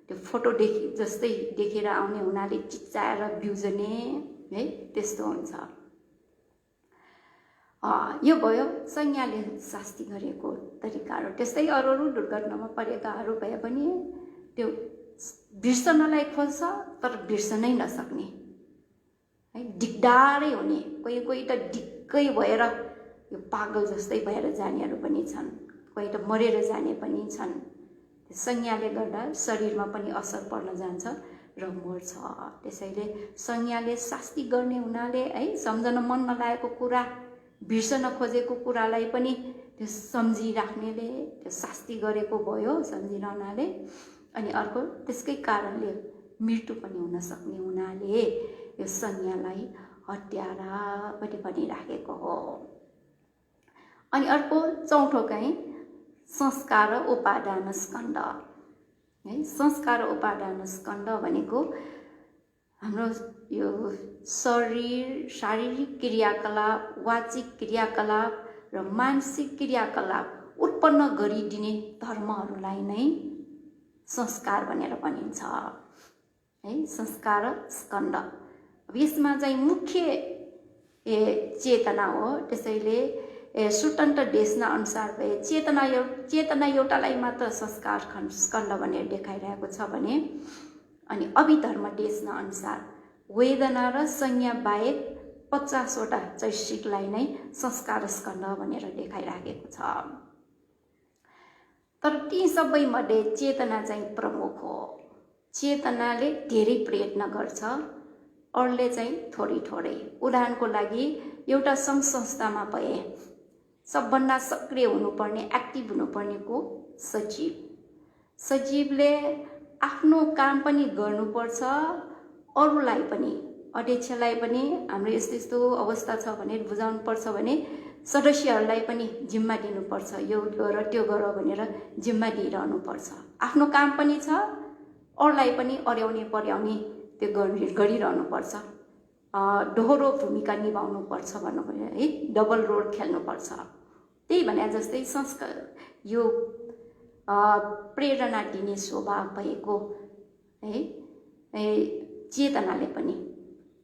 Speaker 1: त्यो फोटो जस्तै देखेर आउने हुनाले चिच्चाएर बिउजने है, त्यस्तो हुन्छ। यो भयो संज्ञाले शास्ति गरेको तरिकाहरू। त्यस्तै अरू दुर्घटनामा परेकाहरू भए पनि त्यो बिर्सनलाई खोज्छ तर बिर्सनै नसक्ने है, दिगदारै हुने। कोही कोही त दिक्कै भएर यो पागल जस्तै भएर जानेहरू पनि छन्, कोही त मरेर जाने पनि छन्। संज्ञाले गर्दा शरीरमा पनि असर पर्न जान्छ र मर्छ। त्यसैले संज्ञाले शास्ति गर्ने हुनाले है सम्झन मन नलागेको कुरा बिर्सन खोजेको कुरालाई पनि त्यो सम्झिराख्नेले त्यो शास्ति गरेको भयो सम्झिरहनाले। अनि अर्को त्यसकै कारणले मृत्यु पनि हुन सक्ने हुनाले यो संज्ञालाई हत्यारा पनि भनिराखेको हो। अनि अर्को चौथो चाहिँ संस्कार उपादान स्कन्ध है। संस्कार उपादान स्कन्ध भनेको हाम्रो यो शारीरिक क्रियाकलाप, वाचिक क्रियाकलाप र मानसिक क्रियाकलाप उत्पन्न गरिदिने धर्महरूलाई नै संस्कार भनेर भनिन्छ है। संस्कार स्कन्द। अब यसमा चाहिँ मुख्य चेतना हो। त्यसैले स्वतन्त्र देशना अनुसार भए चेतना एउटालाई मात्र संस्कार स्कन्द भनेर देखाइरहेको छ भने अनि अभिधर्म देशना अनुसार वेदना र संज्ञा बाहेक 50वटा चैसिकलाई नै संस्कार स्कन्द भनेर देखाइराखेको छ। तर ती सबैमध्ये चेतना चाहिँ प्रमुख हो। चेतनाले धेरै प्रयत्न गर्छ, अरूले चाहिँ थोरै। उदाहरणको लागि एउटा सङ्घ संस्थामा भए सबभन्दा सक्रिय हुनुपर्ने, एक्टिभ हुनुपर्नेको सचिव। सचिवले आफ्नो काम पनि गर्नुपर्छ, अरूलाई पनि, अध्यक्षलाई पनि हाम्रो यस्तो अवस्था छ भनेर बुझाउनुपर्छ भने सदस्यहरूलाई पनि जिम्मा दिनुपर्छ, यो गर त्यो गर भनेर जिम्मा दिइरहनुपर्छ। आफ्नो काम पनि छ, अरूलाई पनि अर्याउने पर्याउने त्यो गरिरहनुपर्छ। दोहोरो भूमिका निभाउनुपर्छ भन्नु पर्यो है, डबल रोल खेल्नुपर्छ। त्यही भने जस्तै संस्कार यो प्रेरणा दिने स्वभाव भएको है चेतनाले पनि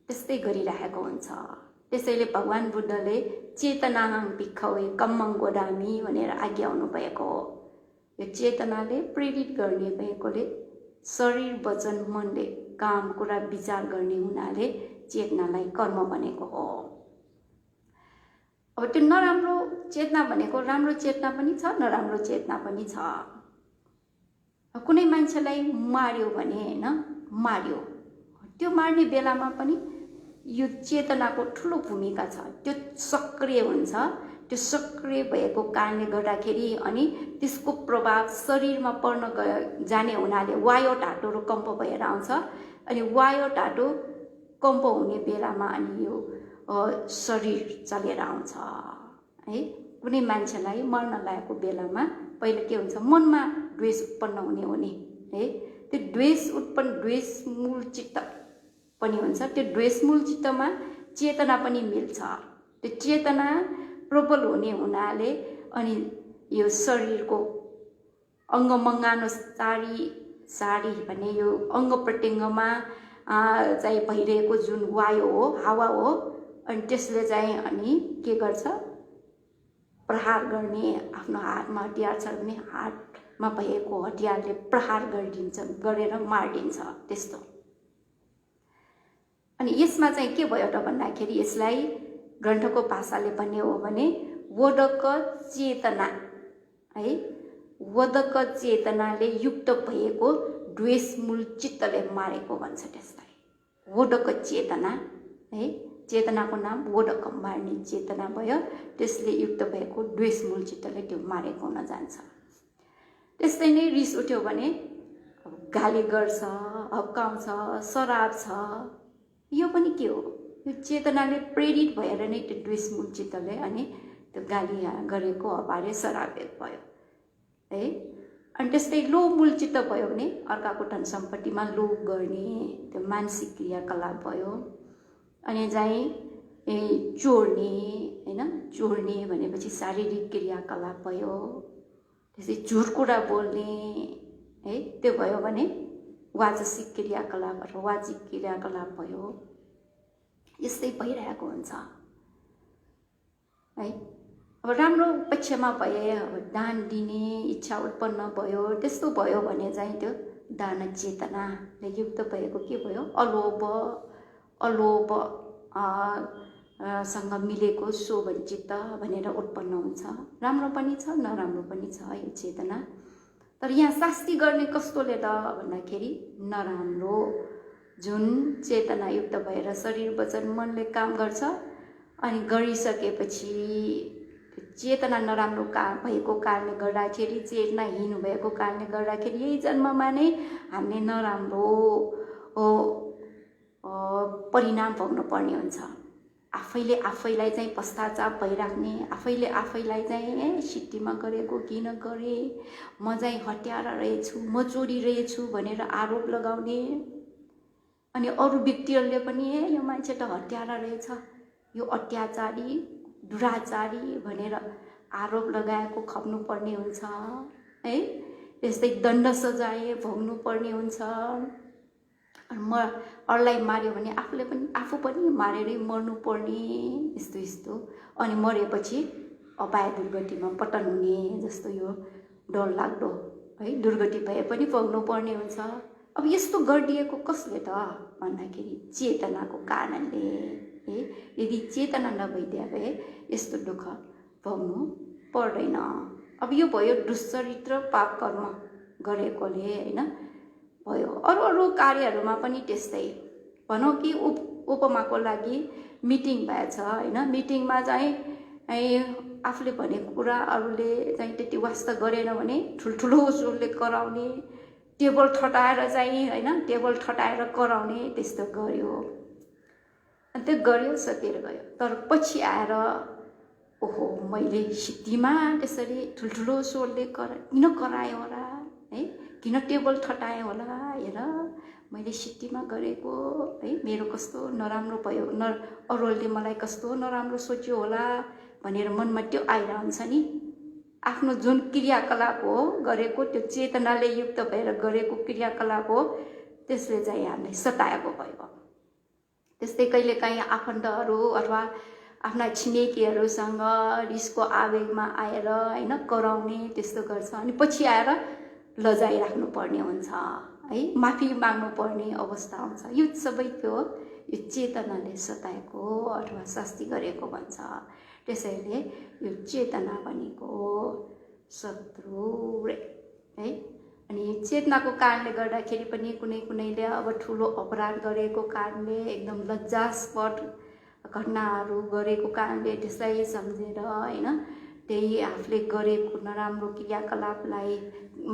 Speaker 1: त्यस्तै गरिरहेको हुन्छ। त्यसैले भगवान बुद्धले चेतनाहं भिक्खवे कम्मं वदामि भनेर आज्ञाउनु भएको हो। यो चेतनाले प्रेरित गर्ने भएकोले शरीर वचन मनले काम कुरा विचार गर्ने हुनाले चेतनालाई कर्म भनेको हो। अब त्यो नराम्रो चेतना भनेको राम्रो चेतना पनि छ, नराम्रो चेतना पनि छ। कुनै मान्छेलाई मार्यो भने हैन, मार्यो, त्यो मार्ने बेलामा पनि यो चेतनाको ठुलो भूमिका छ। त्यो सक्रिय हुन्छ। त्यो सक्रिय भएको कारणले गर्दाखेरि अनि त्यसको प्रभाव शरीरमा पर्न जाने हुनाले वायु ढाडो कम्प भएर आउँछ। अनि वायु ढाडो कम्प हुने बेलामा अनि यो शरीर चलेर आउँछ है। कुनै मान्छेलाई मर्न लागेको बेलामा पहिले के हुन्छ, मनमा द्वेष उत्पन्न हुने है। त्यो द्वेष मूल चित्त पनि हुन्छ। त्यो द्वेष मूल चित्तमा चेतना पनि मिल्छ। त्यो चेतना प्रबल हुने हुनाले अनि यो शरीरको अङ्ग मङ्गानो सारी भन्ने यो अङ्ग प्रत्यङ्गमा चाहिँ भइरहेको जुन वायु हो, हावा हो, अनि त्यसले चाहिँ अनि के गर्छ, प्रहार गर्ने। आफ्नो हातमा हतियार छ भने हातमा भएको हतियारले प्रहार गरेर मारिदिन्छ त्यस्तो। अनि यसमा चाहिँ के भयो त भन्दाखेरि यसलाई ग्रन्थको भाषाले भन्ने हो भने वोदक चेतना है, वोदक चेतनाले युक्त भएको द्वेषमूल चित्तले मारेको भन्छ त्यसलाई। वोदक चेतना है, चेतनाको नाम वोदक, मार्ने चेतना भयो। त्यसले युक्त भएको द्वेषमूल चित्तले त्यो मारेको हुन जान्छ। त्यस्तै नै रिस उठ्यो भने गाली गर्छ, हप्काउँछ, शराब छ, यो पनि के हो, यो चेतनाले प्रेरित भएर नै त्यो द्वेषमूल चित्तले अनि त्यो गाली गरेको हपारे शराब भयो है। अनि त्यस्तै लोभमूल चित्त भयो भने अर्काको धन सम्पत्तिमा लोभ गर्ने त्यो मानसिक क्रियाकलाप भयो। अनि चाहिँ चोर्ने हैन, चोर्ने भनेपछि शारीरिक क्रियाकलाप भयो। त्यसै झुट कुरा बोल्ने है, त्यो भयो भने वाचसिक क्रियाकलाप अथवा वाचिक क्रियाकलाप भयो। यस्तै भइरहेको हुन्छ है। अब राम्रो पक्षमा भए, अब दान दिने इच्छा उत्पन्न भयो, त्यस्तो भयो भने चाहिँ त्यो दान चेतनाले युक्त भएको के भयो, अलोभ सँग मिलेको शोभन चित्त भनेर उत्पन्न हुन्छ। राम्रो पनि छ, नराम्रो पनि छ यो चेतना। तर यहाँ शास्ति गर्ने कस्तोले त भन्दाखेरि नराम्रो जुन चेतना युक्त भएर शरीर वचन मनले काम गर्छ अनि गरिसकेपछि चेतना नराम्रो भएको कारणले गर्दाखेरि, चेतनाहीन भएको कारणले गर्दाखेरि यही जन्ममा नै हामीले नराम्रो परिणाम भोग्नु पर्ने हुन्छ। आफैले आफैलाई चाहिँ पश्चाताप भइराख्ने, आफैले आफैलाई चाहिँ सिद्धिमा गरेको किन गरे, म चाहिँ हत्यारा रहेछु, म चोरी रहेछु भनेर आरोप लगाउने। अनि अरू व्यक्तिहरूले पनि यो मान्छे त हत्यारा रहेछ, यो अत्याचारी दुराचारी भनेर आरोप लगाएको खप्नु पर्ने हुन्छ है। त्यस्तै दण्ड सजाय भोग्नु पर्ने हुन्छ। अरूलाई मार्यो भने आफू पनि मारेरै मर्नुपर्ने यस्तो यस्तो। अनि मरेपछि अपाय दुर्गतिमा पतन हुने जस्तो यो डरलाग्दो है दुर्गति भए पनि भोग्नु पर्ने हुन्छ। अब यस्तो गरिदिएको कसले त भन्दाखेरि चेतनाको कारणले है। यदि चेतना नभइदिए भए यस्तो दुःख भोग्नु पर्दैन। अब यो भयो दुश्चरित्र पाप कर्म गरेकोले होइन भयो। अरू अरू कार्यहरूमा पनि त्यस्तै भनौँ कि उपमाको लागि मिटिङ भएछ होइन। मिटिङमा चाहिँ आफूले भनेको कुरा अरूले चाहिँ त्यति वास्ता गरेन भने ठुल्ठुलो स्वरले कराउने, टेबल ठटाएर चाहिँ होइन टेबल ठटाएर कराउने त्यस्तो गर्यो। अनि त्यो गर्यो सकेर गयो। तर पछि आएर ओहो मैले सिद्धिमा त्यसरी ठुल्ठुलो स्वरले किन कराएँ होला है, किन टेबल ठटाएँ होला, हेर मैले सिद्धिमा गरेको है, मेरो कस्तो नराम्रो भयो, अरूले मलाई कस्तो नराम्रो सोच्यो होला भनेर मनमा त्यो आइरहन्छ नि। आफ्नो जुन क्रियाकलाप हो गरेको त्यो चेतनाले युक्त भएर गरेको क्रियाकलाप हो त्यसले चाहिँ हामीलाई सताएको भयो। त्यस्तै कहिलेकाहीँ आफन्तहरू अथवा आफ्ना छिमेकीहरूसँग रिसको आवेगमा आएर होइन कराउने त्यस्तो गर्छ। अनि पछि आएर लजाइराख्नु पर्ने हुन्छ है, माफी माग्नु पर्ने अवस्था आउँछ। यो सबै त्यो यो चेतनाले सताएको अथवा शास्ति गरेको भन्छ। त्यसैले यो चेतना भनेको शत्रु है। अनि चेतनाको कारणले गर्दाखेरि पनि कुनैले अब ठुलो अपराध गरेको कारणले एकदम लज्जास्पद घटनाहरू गरेको कारणले त्यसलाई सम्झेर होइन त्यही आफूले गरेको नराम्रो क्रियाकलापलाई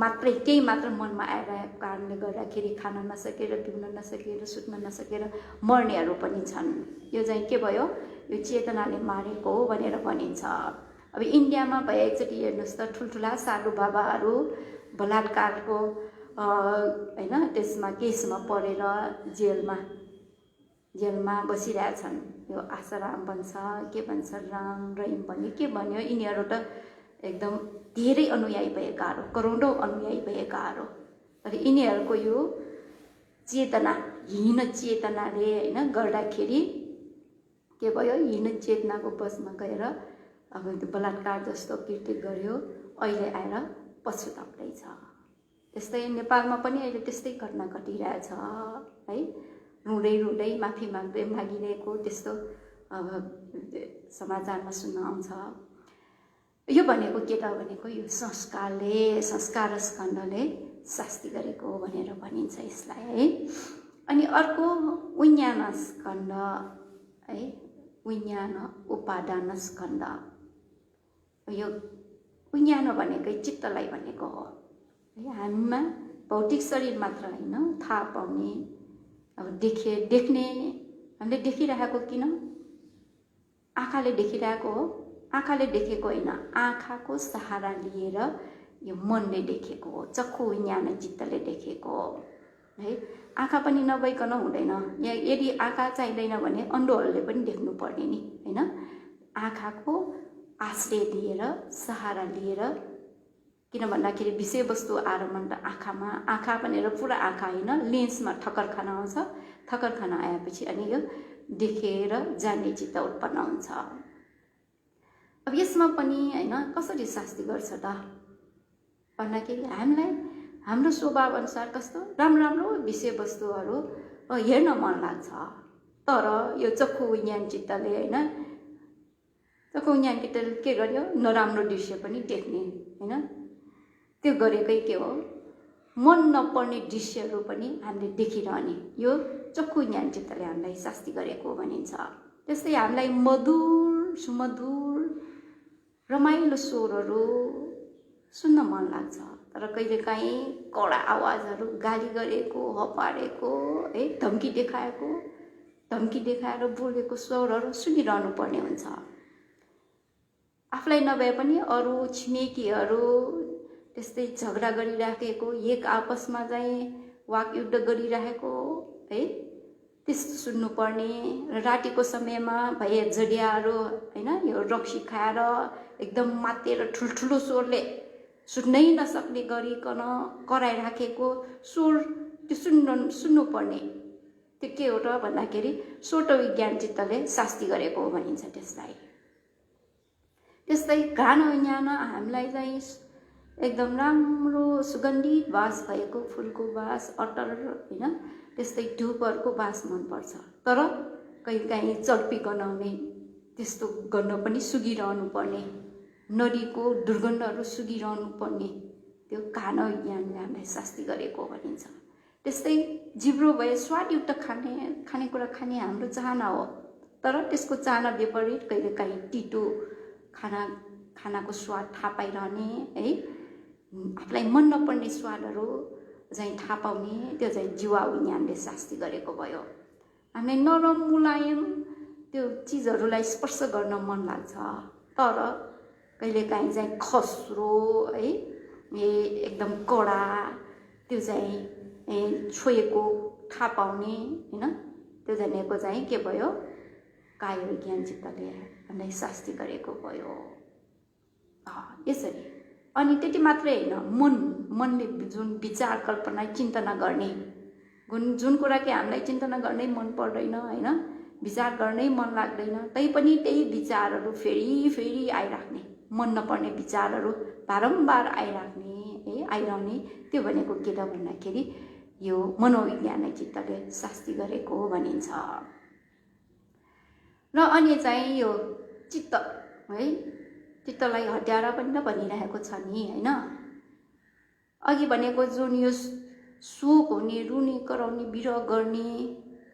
Speaker 1: मात्रै केही मात्र मनमा आइरहेको कारणले गर्दाखेरि खान नसकेर, पिउन नसकेर, सुत्न नसकेर मर्नेहरू पनि छन्। यो चाहिँ के भयो, यो चेतनाले मारेको हो भनेर भनिन्छ। अब इन्डियामा भए एकचोटि हेर्नुहोस् त ठुल्ठुला साधु बाबाहरू बलात्कारको होइन त्यसमा केसमा परेर जेलमा बसिरहेछन्। यो आसाराम भन्छ के भन्छ राम रहिम भन्यो के भन्यो, यिनीहरू त एकदम धेरै अनुयायी भएकाहरू, करोडौँ अनुयायी भएकाहरू। तर यिनीहरूको यो चेतना हीन चेतनाले होइन गर्दाखेरि के भयो, हीन चेतनाको बसमा गएर अब त्यो बलात्कार जस्तो कृत्य गर्यो, अहिले आएर पछुताउँदैछ। त्यस्तै नेपालमा पनि अहिले त्यस्तै घटना घटिरहेछ है। रुँदै रुँदै माफी मागिरहेको त्यस्तो अब समाचारमा सुन्न आउँछ। यो भनेको के त भनेको यो संस्कार स्कन्धले शास्ति गरेको भनेर भनिन्छ यसलाई है। अनि अर्को विज्ञान स्कन्ध है, विज्ञान उपादान स्कन्ध। यो विज्ञान भनेकै चित्तलाई भनेको हो है। हामीमा भौतिक शरीर मात्र होइन, थाहा पाउने अब देख्ने, हामीले देखिरहेको किन आँखाले देखिरहेको हो, आँखाले देखेको होइन, आँखाको सहारा लिएर यो मनले देखेको हो, चक्षु विज्ञान चित्तले देखेको हो है। आँखा पनि नभइकन हुँदैन। यदि आँखा चाहिँदैन भने अन्धोहरूले पनि देख्नु पर्ने नि होइन। आँखाको आश्रय लिएर, सहारा लिएर, किन भन्दाखेरि विषयवस्तु आरम्भ त आँखामा, आँखा भनेर पुरा आँखा होइन, लेन्समा ठक्करखाना आउँछ। ठक्करखाना आएपछि अनि यो देखेर जान्ने चित्त उत्पन्न हुन्छ। अब यसमा पनि होइन कसरी शास्ति गर्छ त भन्दाखेरि हामीलाई हाम्रो स्वभाव अनुसार कस्तो राम्रो विषयवस्तुहरू हेर्न मन लाग्छ। तर यो चक्षु विज्ञान चित्तले होइन, चक्षु विज्ञान चित्तले के गर्यो, नराम्रो दृश्य पनि देख्ने होइन। त्यो गरेकै के हो, मन नपर्ने दृश्यहरू पनि हामीले देखिरहने, यो चक्षु विज्ञान चित्तले हामीलाई शास्ति गरेको भनिन्छ। त्यस्तै हामीलाई मधुर सुमधुर रमाइलो स्वरहरू सुन्न मन लाग्छ। तर कहिलेकाहीँ कडा आवाजहरू, गाली गरेको, हपारेको है, धम्की देखाएर बोलेको स्वरहरू सुनिरहनु पर्ने हुन्छ। आफूलाई नभए पनि अरू छिमेकीहरू त्यस्तै झगडा गरिराखेको, एक आपसमा चाहिँ वाकयुद्ध गरिरहेको है, त्यस्तो सुन्नुपर्ने। र रातिको समयमा भए जडियाहरू होइन यो रक्सी खाएर एकदम मातेर ठुल्ठुलो स्वरले सुन्नै नसक्ने गरिकन कराइराखेको स्वर त्यो सुन्नुपर्ने त्यो के हो र भन्दाखेरि सोट विज्ञान चित्तले शास्ति गरेको हो भनिन्छ त्यसलाई। त्यस्तै घ्राण विज्ञान हामीलाई चाहिँ एकदम राम्रो सुगन्धित वास भएको फुलको वास, अटर होइन, त्यस्तै धुपहरूको वास मनपर्छ। तर कहीँकाहीँ चर्पी गनाउने त्यस्तो गर्न पनि सुगिरहनु पर्ने, नदीको दुर्गन्धहरू सुगिरहनु पर्ने त्यो घ्राण विज्ञानले हामीलाई शास्ति गरेको भनिन्छ। त्यस्तै जिब्रो भए स्वादयुक्त खानेकुरा खाने हाम्रो चाहना हो, तर त्यसको चाहना विपरीत कहिलेकाहीँ तितो खानाको स्वाद थाहा पाइरहने है, आफूलाई मन नपर्ने स्वादहरू चाहिँ थाहा पाउने, त्यो चाहिँ जीवा विज्ञानले शास्ति गरेको भयो। हामीलाई नरम मुलायम त्यो चिजहरूलाई स्पर्श गर्न मन लाग्छ, तर कहिलेकाहीँ चाहिँ खस्रो है, एकदम कडा त्यो चाहिँ छोएको थाहा पाउने होइन, त्यो भनेको चाहिँ के भयो, काय विज्ञान चित्तले हामीलाई शास्ति गरेको भयो। यसरी अनि त्यति मात्रै होइन, मनले जुन विचार कल्पना चिन्तना गर्ने, जुन कुरा कि हामीलाई चिन्तना गर्नै मन पर्दैन होइन, विचार गर्नै मन लाग्दैन, तैपनि त्यही विचारहरू फेरि फेरि आइराख्ने, मन नपर्ने विचारहरू बारम्बार आइराख्ने है, आइरहने, त्यो भनेको के त भन्दाखेरि यो मनोविज्ञान चित्तले शास्ति गरेको हो भनिन्छ। र अनि चाहिँ यो चित्त है, चित्तलाई हत्यारा पनि त भनिरहेको छ नि होइन। अघि भनेको जुन यो शोक हुने, रुने, कराउने, विरह गर्ने,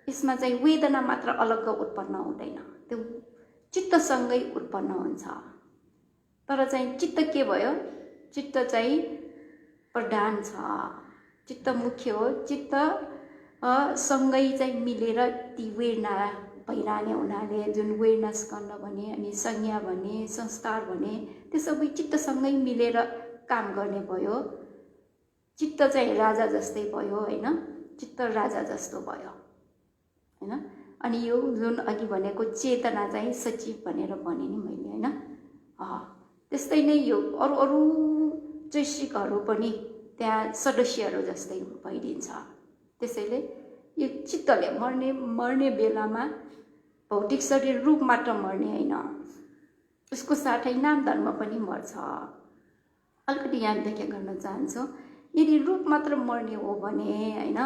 Speaker 1: यसमा चाहिँ वेदना मात्र अलग्ग उत्पन्न हुँदैन, त्यो चित्तसँगै उत्पन्न हुन्छ। तर चाहिँ चित्त के भयो, चित्त चाहिँ प्रधान छ, चित्त मुख्य हो। चित्त सँगै चाहिँ मिलेर ती वेदना भइरहने हुनाले जुन वेदना स्कन्ध भने, अनि संज्ञा भने, संस्कार भने, त्यो सबै चित्तसँगै मिलेर काम गर्ने भयो। चित्त चाहिँ राजा जस्तै भयो होइन, चित्त राजा जस्तो भयो होइन। अनि यो जुन अघि भनेको चेतना चाहिँ सचिव भनेर भने नि मैले होइन, त्यस्तै नै यो अरू अरू चैसिकहरू पनि त्यहाँ सदस्यहरू जस्तै भइदिन्छ। त्यसैले यो चित्तले मर्ने बेलामा भौतिक शरीर रूप मात्र मर्ने होइन, उसको साथै नाम धर्म पनि मर्छ। अलिकति यहाँ व्याख्या गर्न चाहन्छु। यदि रूप मात्र मर्ने हो भने होइन,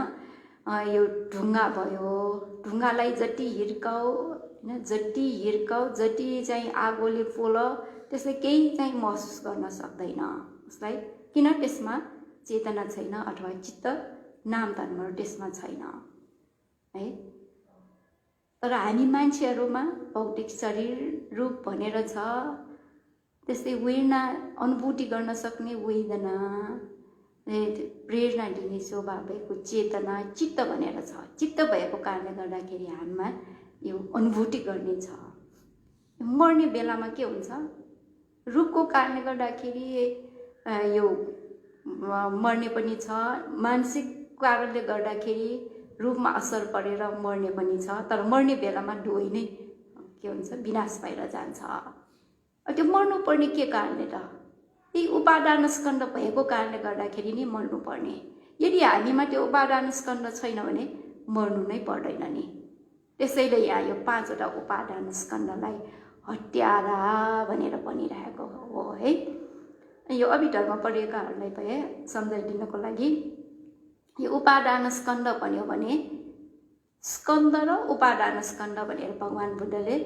Speaker 1: यो ढुङ्गा भयो, ढुङ्गालाई जति हिर्काऊ होइन, जति चाहिँ आगोले पोल, त्यसले केही चाहिँ महसुस गर्न सक्दैन उसलाई, किन त्यसमा चेतना छैन अथवा चित्त नाम धर्महरू त्यसमा छैन है। तर हामी मान्छेहरूमा भौतिक शरीर रूप भनेर छ, त्यस्तै वेदना अनुभूति गर्न सक्ने वेदना, प्रेरणा दिने स्वभाव भएको चेतना चित्त भनेर छ। चित्त भएको कारणले गर्दाखेरि हामीमा यो अनुभूति गर्ने छ। मर्ने बेलामा के हुन्छ, रूपको कारणले गर्दाखेरि यो मर्ने पनि छ, मानसिक कारणले गर्दाखेरि रूपमा असर परेर मर्ने पनि छ। तर मर्ने बेलामा दुवै नै के हुन्छ, विनाश भएर जान्छ। त्यो मर्नुपर्ने के कारणले त, त्यही उपादान स्कन्ध भएको कारणले गर्दाखेरि नै मर्नुपर्ने। यदि हामीमा त्यो उपादान स्कन्ध छैन भने मर्नु नै पर्दैन नि। त्यसैले यहाँ यो 5वटा उपादान स्कन्धलाई हत्यारा भनेर भनिरहेको हो है। यो अभिधर्म पढेकाहरूलाई भए सम्झाइदिनको लागि, यो उपादान स्कन्ध भन्यो भने स्कन्द र उपादान स्कन्द भनेर भगवान बुद्धले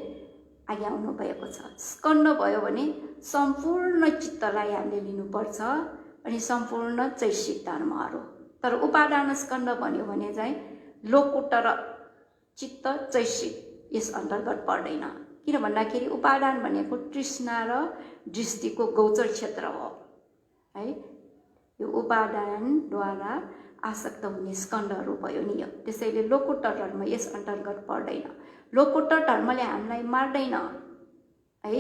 Speaker 1: आज्ञाउनु भएको छ। स्कन्द भयो भने सम्पूर्ण चित्तलाई हामीले लिनुपर्छ अनि सम्पूर्ण चैसिक धर्महरू। तर उपादान स्कन्द भन्यो भने चाहिँ लोकोत्तर चित्त चैसिक यस अन्तर्गत पर्दैन। किन भन्दाखेरि उपादान भनेको तृष्णा र दृष्टिको गोचर क्षेत्र हो है। यो उपादानद्वारा आसक्त हुने स्कन्धहरू भयो नि यो। त्यसैले लोकोत्तर धर्म यस अन्तर्गत पर्दैन। लोकोत्तर धर्मले हामीलाई मार्दैन है।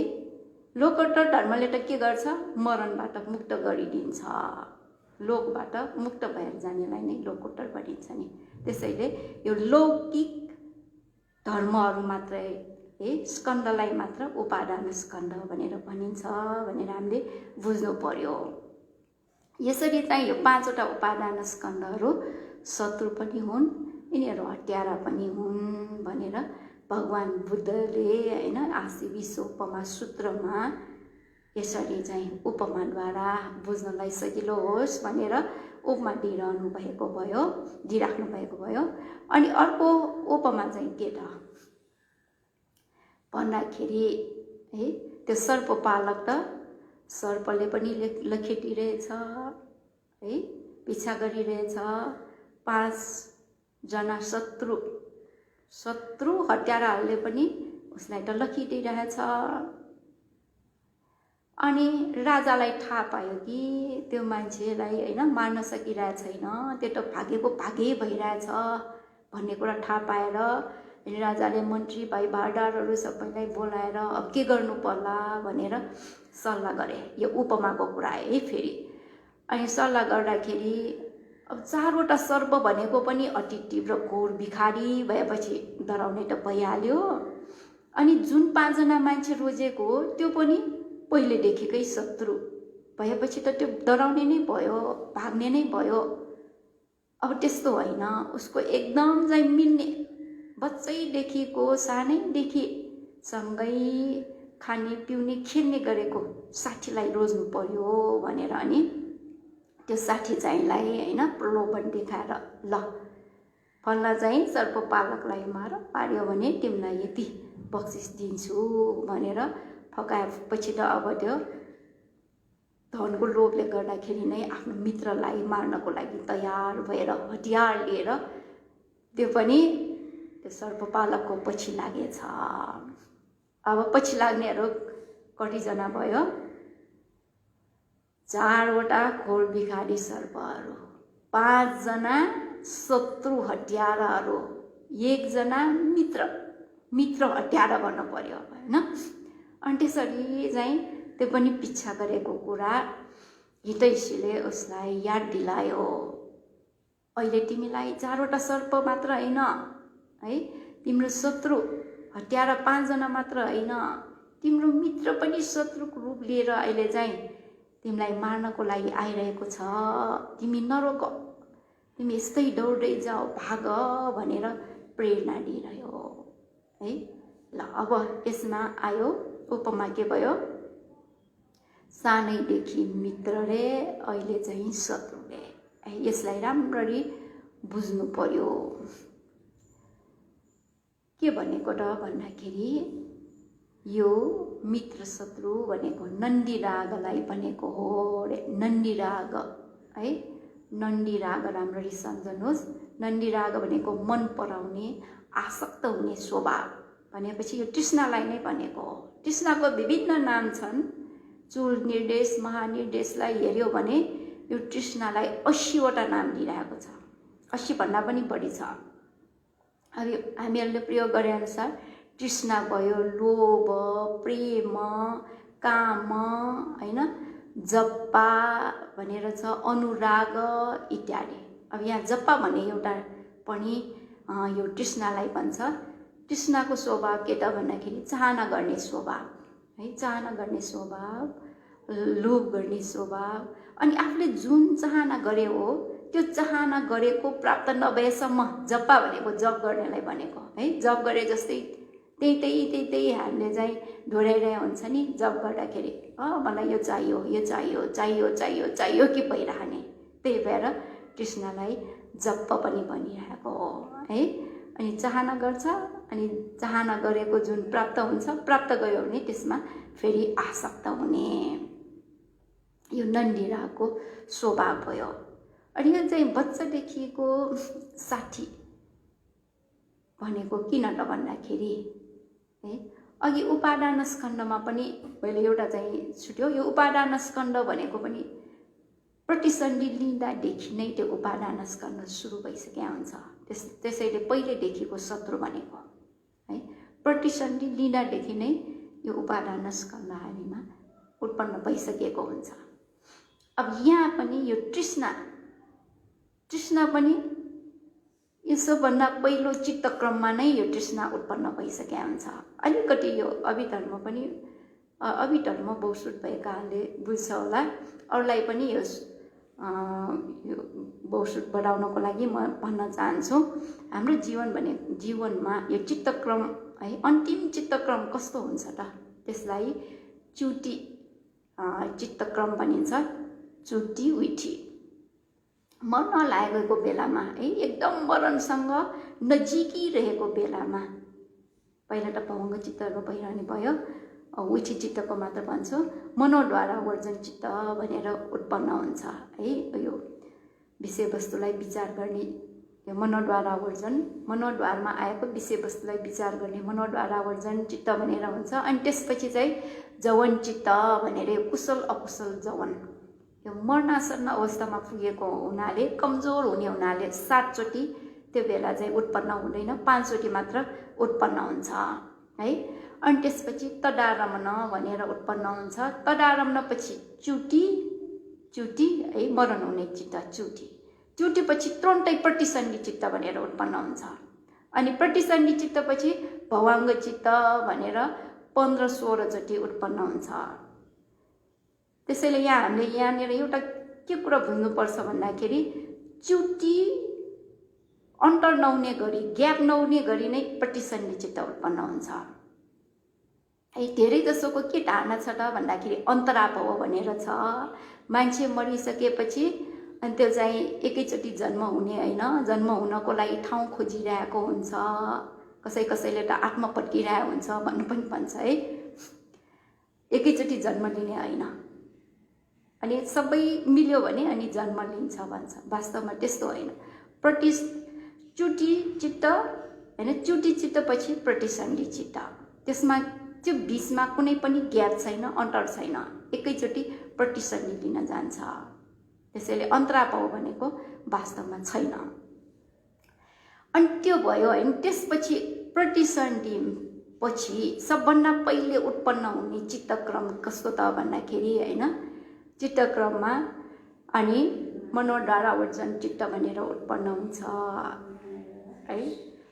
Speaker 1: लोकोत्तर धर्मले त के गर्छ, मरणबाट मुक्त गरिदिन्छ। लोकबाट मुक्त भएर जानेलाई नै लोकोत्तर भनिन्छ नि। त्यसैले यो लौकिक धर्महरू मात्रै स्कन्धलाई मात्र उपादान स्कन्ध भनेर भनिन्छ भनेर हामीले बुझ्नु पर्यो यसरी चाहिँ यो 5वटा उपादान स्कन्धहरू शत्रु पनि हुन्, यिनीहरू हत्यारा पनि हुन् भनेर भगवान बुद्धले हैन आशी विश्व उपमा सूत्रमा यसरी चाहिँ उपमाद्वारा बुझ्नलाई सजिलो होस् भनेर उपमा दिइराख्नु भएको भयो। अनि अर्को उपमा चाहिँ के त भन्दाखेरि है त्यो सर्पपालक त सर्पले पनि लखेटिरहेछ है, पिछा गरिरहेछ। 5 जना शत्रु हत्याराहरूले पनि उसलाई त लखेटिरहेछ। अनि राजालाई थाहा पायो कि त्यो मान्छेलाई हैन मार्न सकिरहेको छैन, त्यो त भागे भइरहेछ भन्ने कुरा थाहा पाएर अनि राजाले मन्त्री भाइ भारदारहरू सबैलाई बोलाएर अब के गर्नु पर्ला भनेर सल्लाह गरे। यो उपमाको कुरा है फेरि। अनि सल्लाह गर्दाखेरि अब 4वटा सर्प भनेको पनि अति तीव्र घोर भिखारी भएपछि डराउने त भइहाल्यो। अनि जुन 5 जना मान्छे रोजेको त्यो पनि पहिलेदेखिकै शत्रु भएपछि त त्यो डराउने नै भयो, भाग्ने नै भयो। अब त्यस्तो होइन, उसको एकदम चाहिँ मिल्ने बच्चैदेखिको सानैदेखि सँगै खाने पिउने खेल्ने गरेको साथीलाई रोज्नु पर्यो भनेर अनि त्यो साथी चाहिँलाई हैन प्रलोभन देखाएर ल फल्ना चाहिँ सर्पपालकलाई पार्यो भने तिमीलाई यति बक्सिस दिन्छु भनेर फकाएपछि त अब त्यो धनको लोभले गर्दाखेरि नै आफ्नो मित्रलाई मार्नको लागि तयार भएर हतियार लिएर त्यो पनि त्यो सर्पपालकको पछि लागेछ। अब पछि लाग्नेहरू कतिजना भयो? 4वटा घोर भिखारी सर्पहरू, 5 जना शत्रु हत्याराहरू, 1 जना मित्र हत्यारा भन्नु पर्यो हैन। अनि त्यसरी चाहिँ त्यो पनि पिछा गरेको कुरा हितैषीले उसलाई याद दिलायो। अहिले तिमीलाई 4वटा सर्प मात्र होइन है, तिम्रो शत्रु हत्यारा 5 जना मात्र होइन, तिम्रो मित्र पनि शत्रुको रूप लिएर अहिले चाहिँ तिमीलाई मार्नको लागि आइरहेको छ। तिमी नरोक, तिमी यस्तै दौड्दै जाऊ, भाग भनेर प्रेरणा दिइरह्यो है। ल अब यसमा आयो उपमा के भयो? सानैदेखि मित्र रे, अहिले चाहिँ शत्रु रे। यसलाई राम्ररी बुझ्नु पर्यो। के भनेको त भन्दाखेरि यो मित्र शत्रु भनेको नन्दी रागलाई भनेको हो रे। नन्दी राग है, नन्दी राग राम्ररी सम्झनुहोस्। नन्दी राग भनेको मन पराउने, आसक्त हुने स्वभाव भनेपछि यो तृष्णालाई नै भनेको हो। तृष्णाको विभिन्न नाम छन्। चुल निर्देश महानिर्देशलाई हेऱ्यो भने यो तृष्णालाई 80वटा नाम दिइरहेको छ, 80 भन्दा पनि बढी छ। अब हामीहरूले प्रयोग गरे अनुसार तृष्णा भयो लोभ, प्रेम, काम हैन, जप्पा भनेर छ, अनुराग इत्यादि। अब यहाँ जप्पा भन्ने एउटा पनि यो तृष्णालाई भन्छ। तृष्णाको स्वभाव के त भन्दाखेरि चाहना गर्ने स्वभाव है, चाहना गर्ने स्वभाव, लोभ गर्ने स्वभाव। अनि आफूले जुन चाहना गरे हो त्यो चाहना गरेको प्राप्त नभएसम्म जप्पा भनेको जप गर्नेलाई भनेको है। जप गरे जस्तै त्यही हामीले चाहिँ दोहोऱ्याइरहेको हुन्छ नि जप गर्दाखेरि, मलाई यो चाहियो यो चाहियो चाहियो चाहियो चाहियो कि भइरहने। त्यही भएर कृष्णलाई जप पनि भनिरहेको हो है। अनि चाहना गर्छ, अनि चाहना गरेको जुन प्राप्त हुन्छ, प्राप्त गयो भने त्यसमा फेरि आसक्त हुने, यो नन्दी रागको स्वभाव भयो। अनि यो चाहिँ बच्चादेखिको साथी भनेको किन त भन्दाखेरि है, अघि उपादान स्कन्धमा पनि मैले एउटा चाहिँ छुट्यो। यो उपादान स्कन्ध भनेको पनि प्रतिसन्धि लिँदादेखि नै त्यो उपादान स्कन्ध सुरु भइसकेको हुन्छ। त्यसैले पहिलेदेखिको शत्रु भनेको है, प्रतिसन्धि लिँदादेखि नै यो उपादान स्कन्ध हामीमा उत्पन्न भइसकेको हुन्छ। अब यहाँ पनि यो तृष्णा पनि यसोभन्दा पहिलो चित्तक्रममा नै यो तृष्णा उत्पन्न भइसकेको हुन्छ। अलिकति यो अभिधर्म पनि अभिधर्म बहुश्रुत भएकाले बुझ्छ होला, अरूलाई पनि यो यो बोधसुद बढाउनको लागि म भन्न चाहन्छु हाम्रो जीवनमा यो चित्तक्रम है अन्तिम चित्तक्रम कस्तो हुन्छ त त्यसलाई चुटी चित्तक्रम भनिन्छ। चुटी उठी मर्न लागेको बेलामा है एकदम मरणसँग नजिकिरहेको बेलामा पहिला त भङ्ग चित्तहरू भइरहने भयो उठी चित्तको मात्र भन्छु मनोद्वारा वर्जन चित्त भनेर उत्पन्न हुन्छ है। यो विषयवस्तुलाई विचार गर्ने यो मनोद्वारा वर्जन मनोद्वारमा आएको विषयवस्तुलाई विचार गर्ने मनोद्वारा वर्जन चित्त भनेर हुन्छ। अनि त्यसपछि चाहिँ जवन चित्त भनेर कुशल अकुशल जवन यो मर्नासन्न अवस्थामा पुगेको हुनाले कमजोर हुने हुनाले 7 चोटि त्यो बेला चाहिँ उत्पन्न हुँदैन 5 चोटि मात्र उत्पन्न हुन्छ है। अनि त्यसपछि तदारम्न भनेर उत्पन्न हुन्छ। तदारम्न पछि चुटी है मरण हुने चित्त चुटी पछि तुरन्तै प्रतिसन्धि चित्त भनेर उत्पन्न हुन्छ। अनि प्रतिसन्धि चित्त पछि भवाङ्ग चित्त भनेर 15-16 चोटि उत्पन्न हुन्छ। त्यसैले यहाँ हामीले यहाँनिर एउटा के कुरा बुझ्नुपर्छ भन्दाखेरि चुटी अन्तर नहुने गरी ग्याप नहुने गरी नै प्रतिसन्धि चित्त उत्पन्न हुन्छ है। धेरै जसोको के धारणा छ त भन्दाखेरि अन्तराप हो भनेर छ। मान्छे मरिसकेपछि अनि त्यो चाहिँ एकैचोटि जन्म हुने होइन जन्म हुनको लागि ठाउँ खोजिरहेको हुन्छ। कसैले त आत्मा पट्किरहेको हुन्छ भन्नु पनि भन्छ है। एकैचोटि जन्म लिने होइन अनि सबै मिल्यो भने अनि जन्म लिन्छ भन्छ। वास्तवमा त्यस्तो होइन। चुटी चित्त होइन चुटी चित्त पछि प्रतिसन्धि चित्त त्यसमा त्यो बीचमा कुनै पनि ग्याप छैन अन्तर छैन एकैचोटि प्रतिसन्धि लिन जान्छ। त्यसैले अन्तराप हो भनेको वास्तवमा छैन। अनि त्यो भयो होइन। त्यसपछि प्रतिसन्धि पछि सबभन्दा पहिले उत्पन्न हुने चित्तक्रम कस्तो त भन्दाखेरि होइन चित्तक्रममा अनि मनोद्वारा वर्जन चित्त भनेर उत्पन्न हुन्छ है।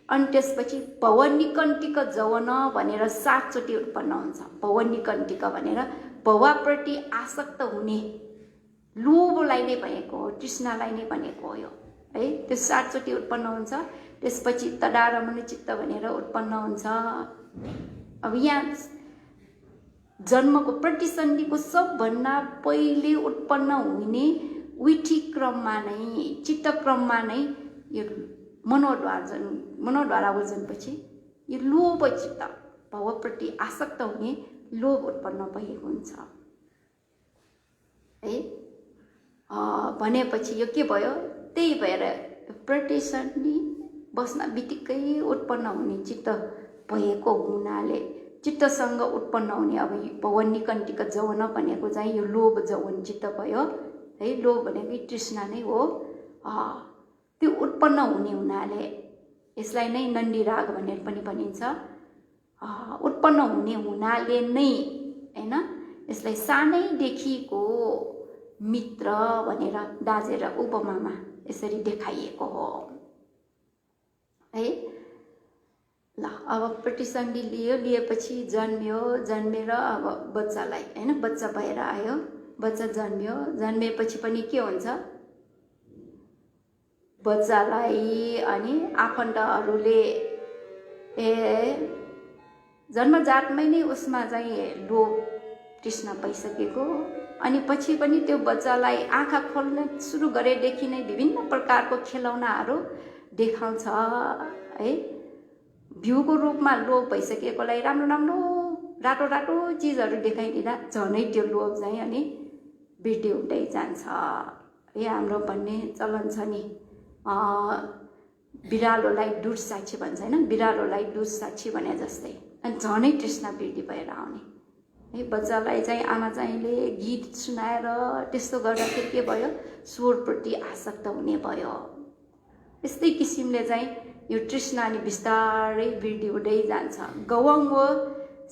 Speaker 1: अनि त्यसपछि भवनिकन्टिक जवन भनेर 7 चोटि उत्पन्न हुन्छ। भवनिकन्टिक भनेर भवप्रति आसक्त हुने लोभलाई नै भनेको हो तृष्णालाई नै भनेको हो यो है। त्यो 7 चोटि उत्पन्न हुन्छ। त्यसपछि तदारम्न चित्त भनेर उत्पन्न हुन्छ। अब यहाँ जन्मको प्रतिसन्धिको सबभन्दा पहिले उत्पन्न हुने विधि क्रममा नै चित्तक्रममा नै यो मनोद्वारा वर्जनपछि यो लोभ चित्त भवप्रति आसक्त हुने लोभ उत्पन्न भएको हुन्छ है। भनेपछि यो के भयो त्यही भएर प्रतिसन्धि बस्न बित्तिकै उत्पन्न हुने चित्त भएको हुनाले चित्तसँग उत्पन्न हुने अब भवनिकन्टिक जवन भनेको चाहिँ यो लोभ जवन चित्त भयो है। लोभ भनेको तृष्णा नै हो। त्यो उत्पन्न हुने हुनाले यसलाई नै नन्दी राग भनेर पनि भनिन्छ। उत्पन्न हुने हुनाले नै हैन यसलाई सानैदेखिको मित्र भनेर दाजेर उपमामा यसरी देखाइएको हो है। ल अब प्रतिसन्धि लिएपछि जन्मेर अब बच्चालाई हैन बच्चा भएर आयो बच्चा जन्मेपछि पनि के हुन्छ बच्चालाई अनि आफन्तहरूले जन्मजातमै नै उसमा चाहिँ लोभ तृष्णा भइसकेको अनि पछि पनि त्यो बच्चालाई आँखा खोल्न सुरु गरेदेखि नै विभिन्न प्रकारको खेलौनाहरू देखाउँछ है। भ्यूको रूपमा लोभ भइसकेकोलाई राम्रो रातो चिजहरू देखाइदिँदा झनै त्यो लोभ चाहिँ अनि वृद्धि हुँदै जान्छ है। हाम्रो भन्ने चलन छ नि बिरालोलाई दुध साक्षी भन्छ हैन बिरालोलाई दुध साक्षी भने जस्तै अनि झनै तृष्णा वृद्धि भएर आउने है। बच्चालाई चाहिँ आमा चाहिँले गीत सुनाएर त्यस्तो गर्दाखेरि के भयो स्वरप्रति आसक्त हुने भयो। यस्तै किसिमले चाहिँ यो तृष्णा अनि बिस्तारै वृद्धि हुँदै जान्छ। गवङ्गो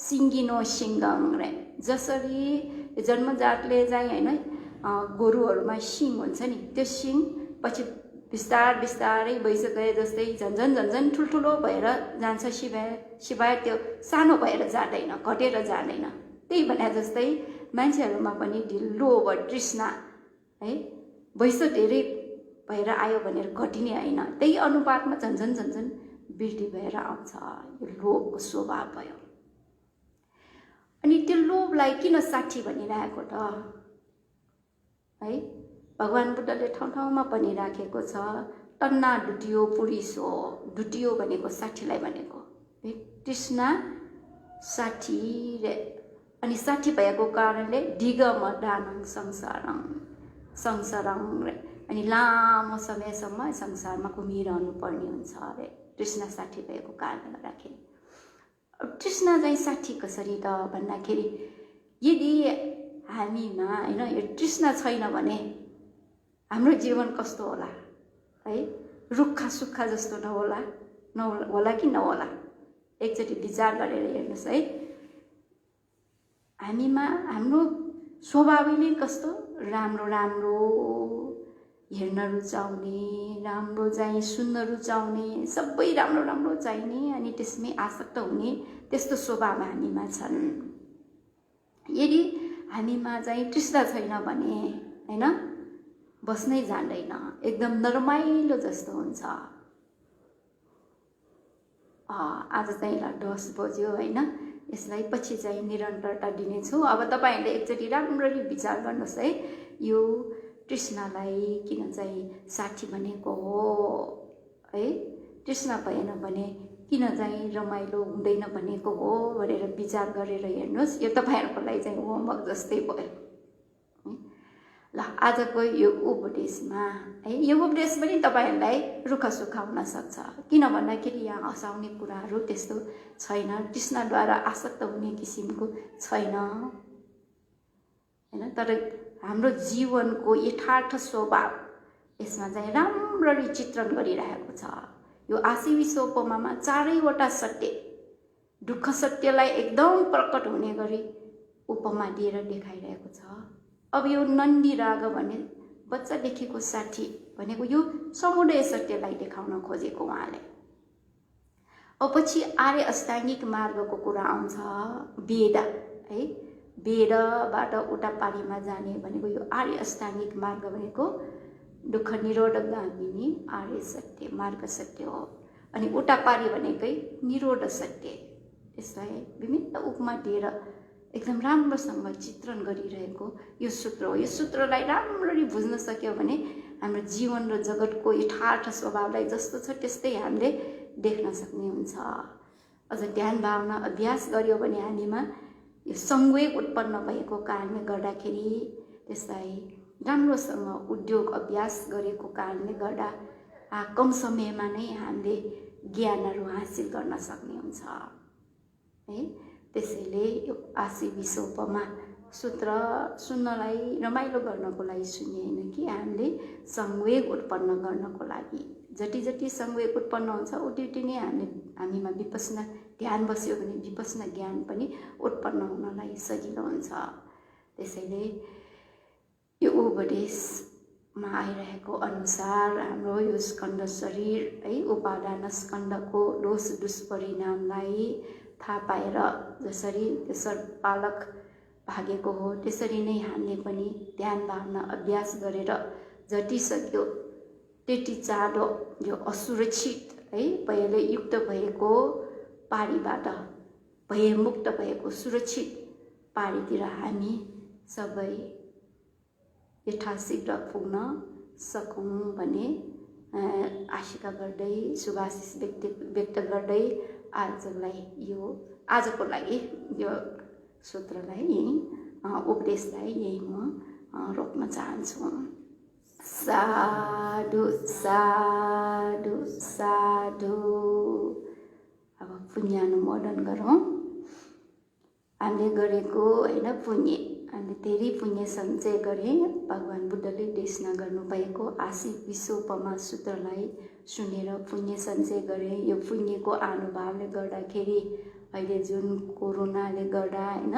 Speaker 1: सिङ्गिनो सिङ्गङ रे जसरी जन्मजातले चाहिँ हैन गोरुहरूमा सिङ हुन्छ नि त्यो सिङ पछि बिस्तारै भइसके जस्तै झन्झन ठुल्ठुलो भएर जान्छ सिवाय त्यो सानो भएर जाँदैन घटेर जाँदैन। त्यही भने जस्तै मान्छेहरूमा पनि ढिलो तृष्णा है वैस धेरै भएर आयो भनेर घटिने होइन, त्यही अनुपातमा झन्झन झन्झन वृद्धि भएर आउँछ। यो लोभको स्वभाव भयो। अनि त्यो लोभलाई किन 60 भनिरहेको त है? भगवान बुद्धले ठाउँ ठाउँमा भनिराखेको छ, टन्ना डुटियो पुरिसो। डुटियो भनेको 60लाई भनेको तृष्णा 60 रे। अनि 60 भएको कारणले ढिगम दानङ संसारङ रे। अनि लामो समयसम्म संसारमा घुमिरहनु पर्ने हुन्छ अरे, तृष्णा 60 भएको कारणले गर्दाखेरि। तृष्णा चाहिँ 60 कसरी त भन्दाखेरि, यदि हामीमा होइन यो तृष्णा छैन भने हाम्रो जीवन कस्तो होला है? रुखा सुक्खा जस्तो होला कि नहोला? एकचोटि विचार गरेर हेर्नुहोस् है। हामीमा हाम्रो स्वभावै नै कस्तो, राम्रो राम्रो हेर्न रुचाउने, राम्रो चाहिँ सुन्न रुचाउने, सबै राम्रो राम्रो चाहिने अनि त्यसमै आसक्त हुने, त्यस्तो स्वभाव हामीमा छन्। यदि हामीमा चाहिँ तृष्णा छैन भने हैन, बस्नै जान्दैन, एकदम नरमाइलो जस्तो हुन्छ। आज चाहिँ ल 10 बज्यो होइन, यसलाई पछि चाहिँ निरन्तरता दिनेछु। अब तपाईँहरूले एकचोटि राम्ररी विचार गर्नुहोस् है, यो तृष्णालाई किन चाहिँ 60 भनेको हो है? तृष्णा भएन भने किन चाहिँ रमाइलो हुँदैन भनेको हो भनेर विचार गरेर हेर्नुहोस्। यो तपाईँहरूको लागि चाहिँ होमवर्क जस्तै भयो। ल आजको यो उपदेशमा है, यो उपदेश पनि तपाईँहरूलाई रुखा सुखा हुन सक्छ। किन भन्दाखेरि यहाँ हँसाउने कुराहरू त्यस्तो छैन, तृष्णाद्वारा आसक्त हुने किसिमको छैन हैन। तर हाम्रो जीवनको यथार्थ स्वभाव यसमा चाहिँ राम्ररी चित्रण गरिरहेको छ। यो आशिविश्व उपमामा 4वटा सत्य, दुःख सत्यलाई एकदम प्रकट हुने गरी उपमा दिएर देखाइरहेको छ। अब यो नन्दी राग भने बच्चादेखिको 60 भनेको यो समुदय सत्यलाई देखाउन खोजेको उहाँले। अब पछि आर्य अष्टाङ्गिक मार्गको कुरा आउँछ, वेद है। वेदबाट उता पारीमा जाने भनेको यो आर्य अष्टाङ्गिक मार्ग भनेको दुःख निरोधक गामिनी आर्य सत्य मार्ग सत्य हो। अनि उता पारी भनेकै निरोध सत्य। यसलाई विभिन्न उपमा दिएर एकदम राम्रोसँग चित्रण गरिरहेको यो सूत्र हो। यो सूत्रलाई राम्ररी बुझ्न सक्यो भने हाम्रो जीवन र जगतको यथार्थ स्वभावलाई जस्तो छ त्यस्तै हामीले देख्न सक्ने हुन्छ। अझ ध्यान भावना अभ्यास गर्यो भने हामीमा यो संवेग उत्पन्न भएको कारणले गर्दाखेरि, त्यसलाई राम्रोसँग उद्योग अभ्यास गरेको कारणले गर्दा कम समयमा नै हामीले ज्ञानहरू हासिल गर्न सक्ने हुन्छ है। त्यसैले यो आशिविश्व उपमा सूत्र सुन्नलाई रमाइलो गर्नको लागि सुन्ने होइन कि हामीले संवेग उत्पन्न गर्नको लागि। जति जति संवेग उत्पन्न हुन्छ उति नै हामीमा विपश्यना ध्यान बस्यो भने विपश्यना ज्ञान पनि उत्पन्न हुनलाई सजिलो हुन्छ। त्यसैले यो उपदेशमा आइरहेको अनुसार हाम्रो यो स्कन्द शरीर है, उपादान स्कन्दको दोष दुष्परिणामलाई थाहा पाएर जसरी त्यो सर्पपालक भागेको हो त्यसरी नै हामीले पनि ध्यान भावना अभ्यास गरेर जति सक्यो त्यति चाँडो यो असुरक्षित है, भयले युक्त भएको पारीबाट भयमुक्त भएको सुरक्षित पारीतिर हामी सबै यथाशीघ्र पुग्न सकौँ भन्ने आशा गर्दै शुभाशिष व्यक्त गर्दै आजको लागि यो सूत्रलाई यही उपदेशलाई यही म रोक्न चाहन्छु। साधु साधु साधु। अब पुण्यानुमोदन गरौँ। हामीले गरेको होइन पुण्य, हामीले धेरै पुण्य सञ्चय गरे। भगवान बुद्धले देशना गर्नुभएको आशिविश्व उपमा सूत्रलाई सुनेर पुण्य सञ्चय गरे। यो पुण्यको अनुभवले गर्दाखेरि अहिले जुन कोरोनाले गर्दा होइन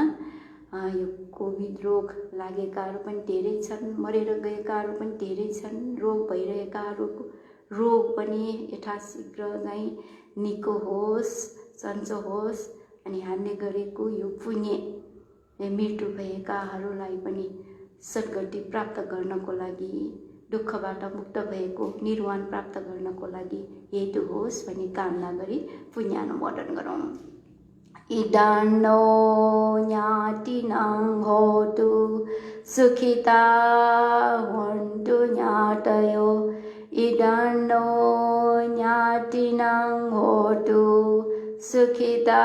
Speaker 1: यो कोभिड रोग लागेकाहरू पनि धेरै छन्, मरेर गएकाहरू पनि धेरै छन्, रोग भइरहेकाहरूको रोग पनि यथाशीघ्र चाहिँ निको होस्, सन्चो होस्। अनि हामीले गरेको यो पुण्य मृत्यु भएकाहरूलाई पनि सद्गति प्राप्त गर्नको लागि दुःखबाट मुक्त भएको निर्वाण प्राप्त गर्नको लागि हेतु होस् भनी कामना गरी पुण्यानुमोदन गरौँ। इदान्नो ज्ञातिनां होतु सुखिता हन्तु ज्ञातयो। इदान्नो ज्ञातिनां होतु सुखिता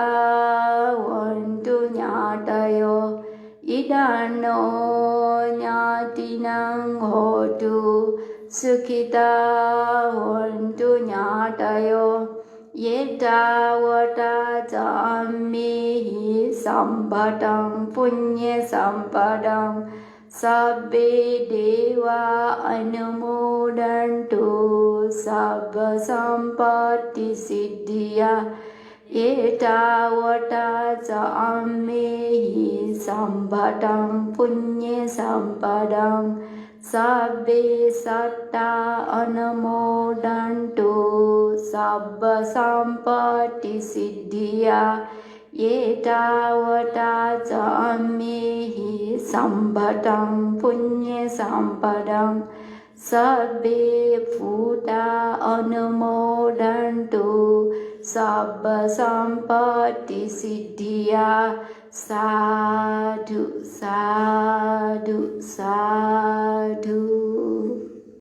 Speaker 1: हन्तु ज्ञातयो। इदान्नो ज्ञातिनां होतु सुखिता हन्तु ज्ञातयो। एतावता च अम्मेहि सम्पदं पुण्यसम्पदं सर्वे देवा अनुमोदन्तु सर्वसम्पत्तिसिद्धिया। एतावता च अम्मेहि सम्पदं पुण्यसम्पदं सर्वे सत्ता अनुमोदन्तु सर्वसम्पत्तिसिद्धिया। एतावता च अम्मेहि सम्पदं पुण्यसम्पदं सर्वे भूता अनुमोदन्तु सर्वसम्पत्तिसिद्धिया। साधु साधु साधु।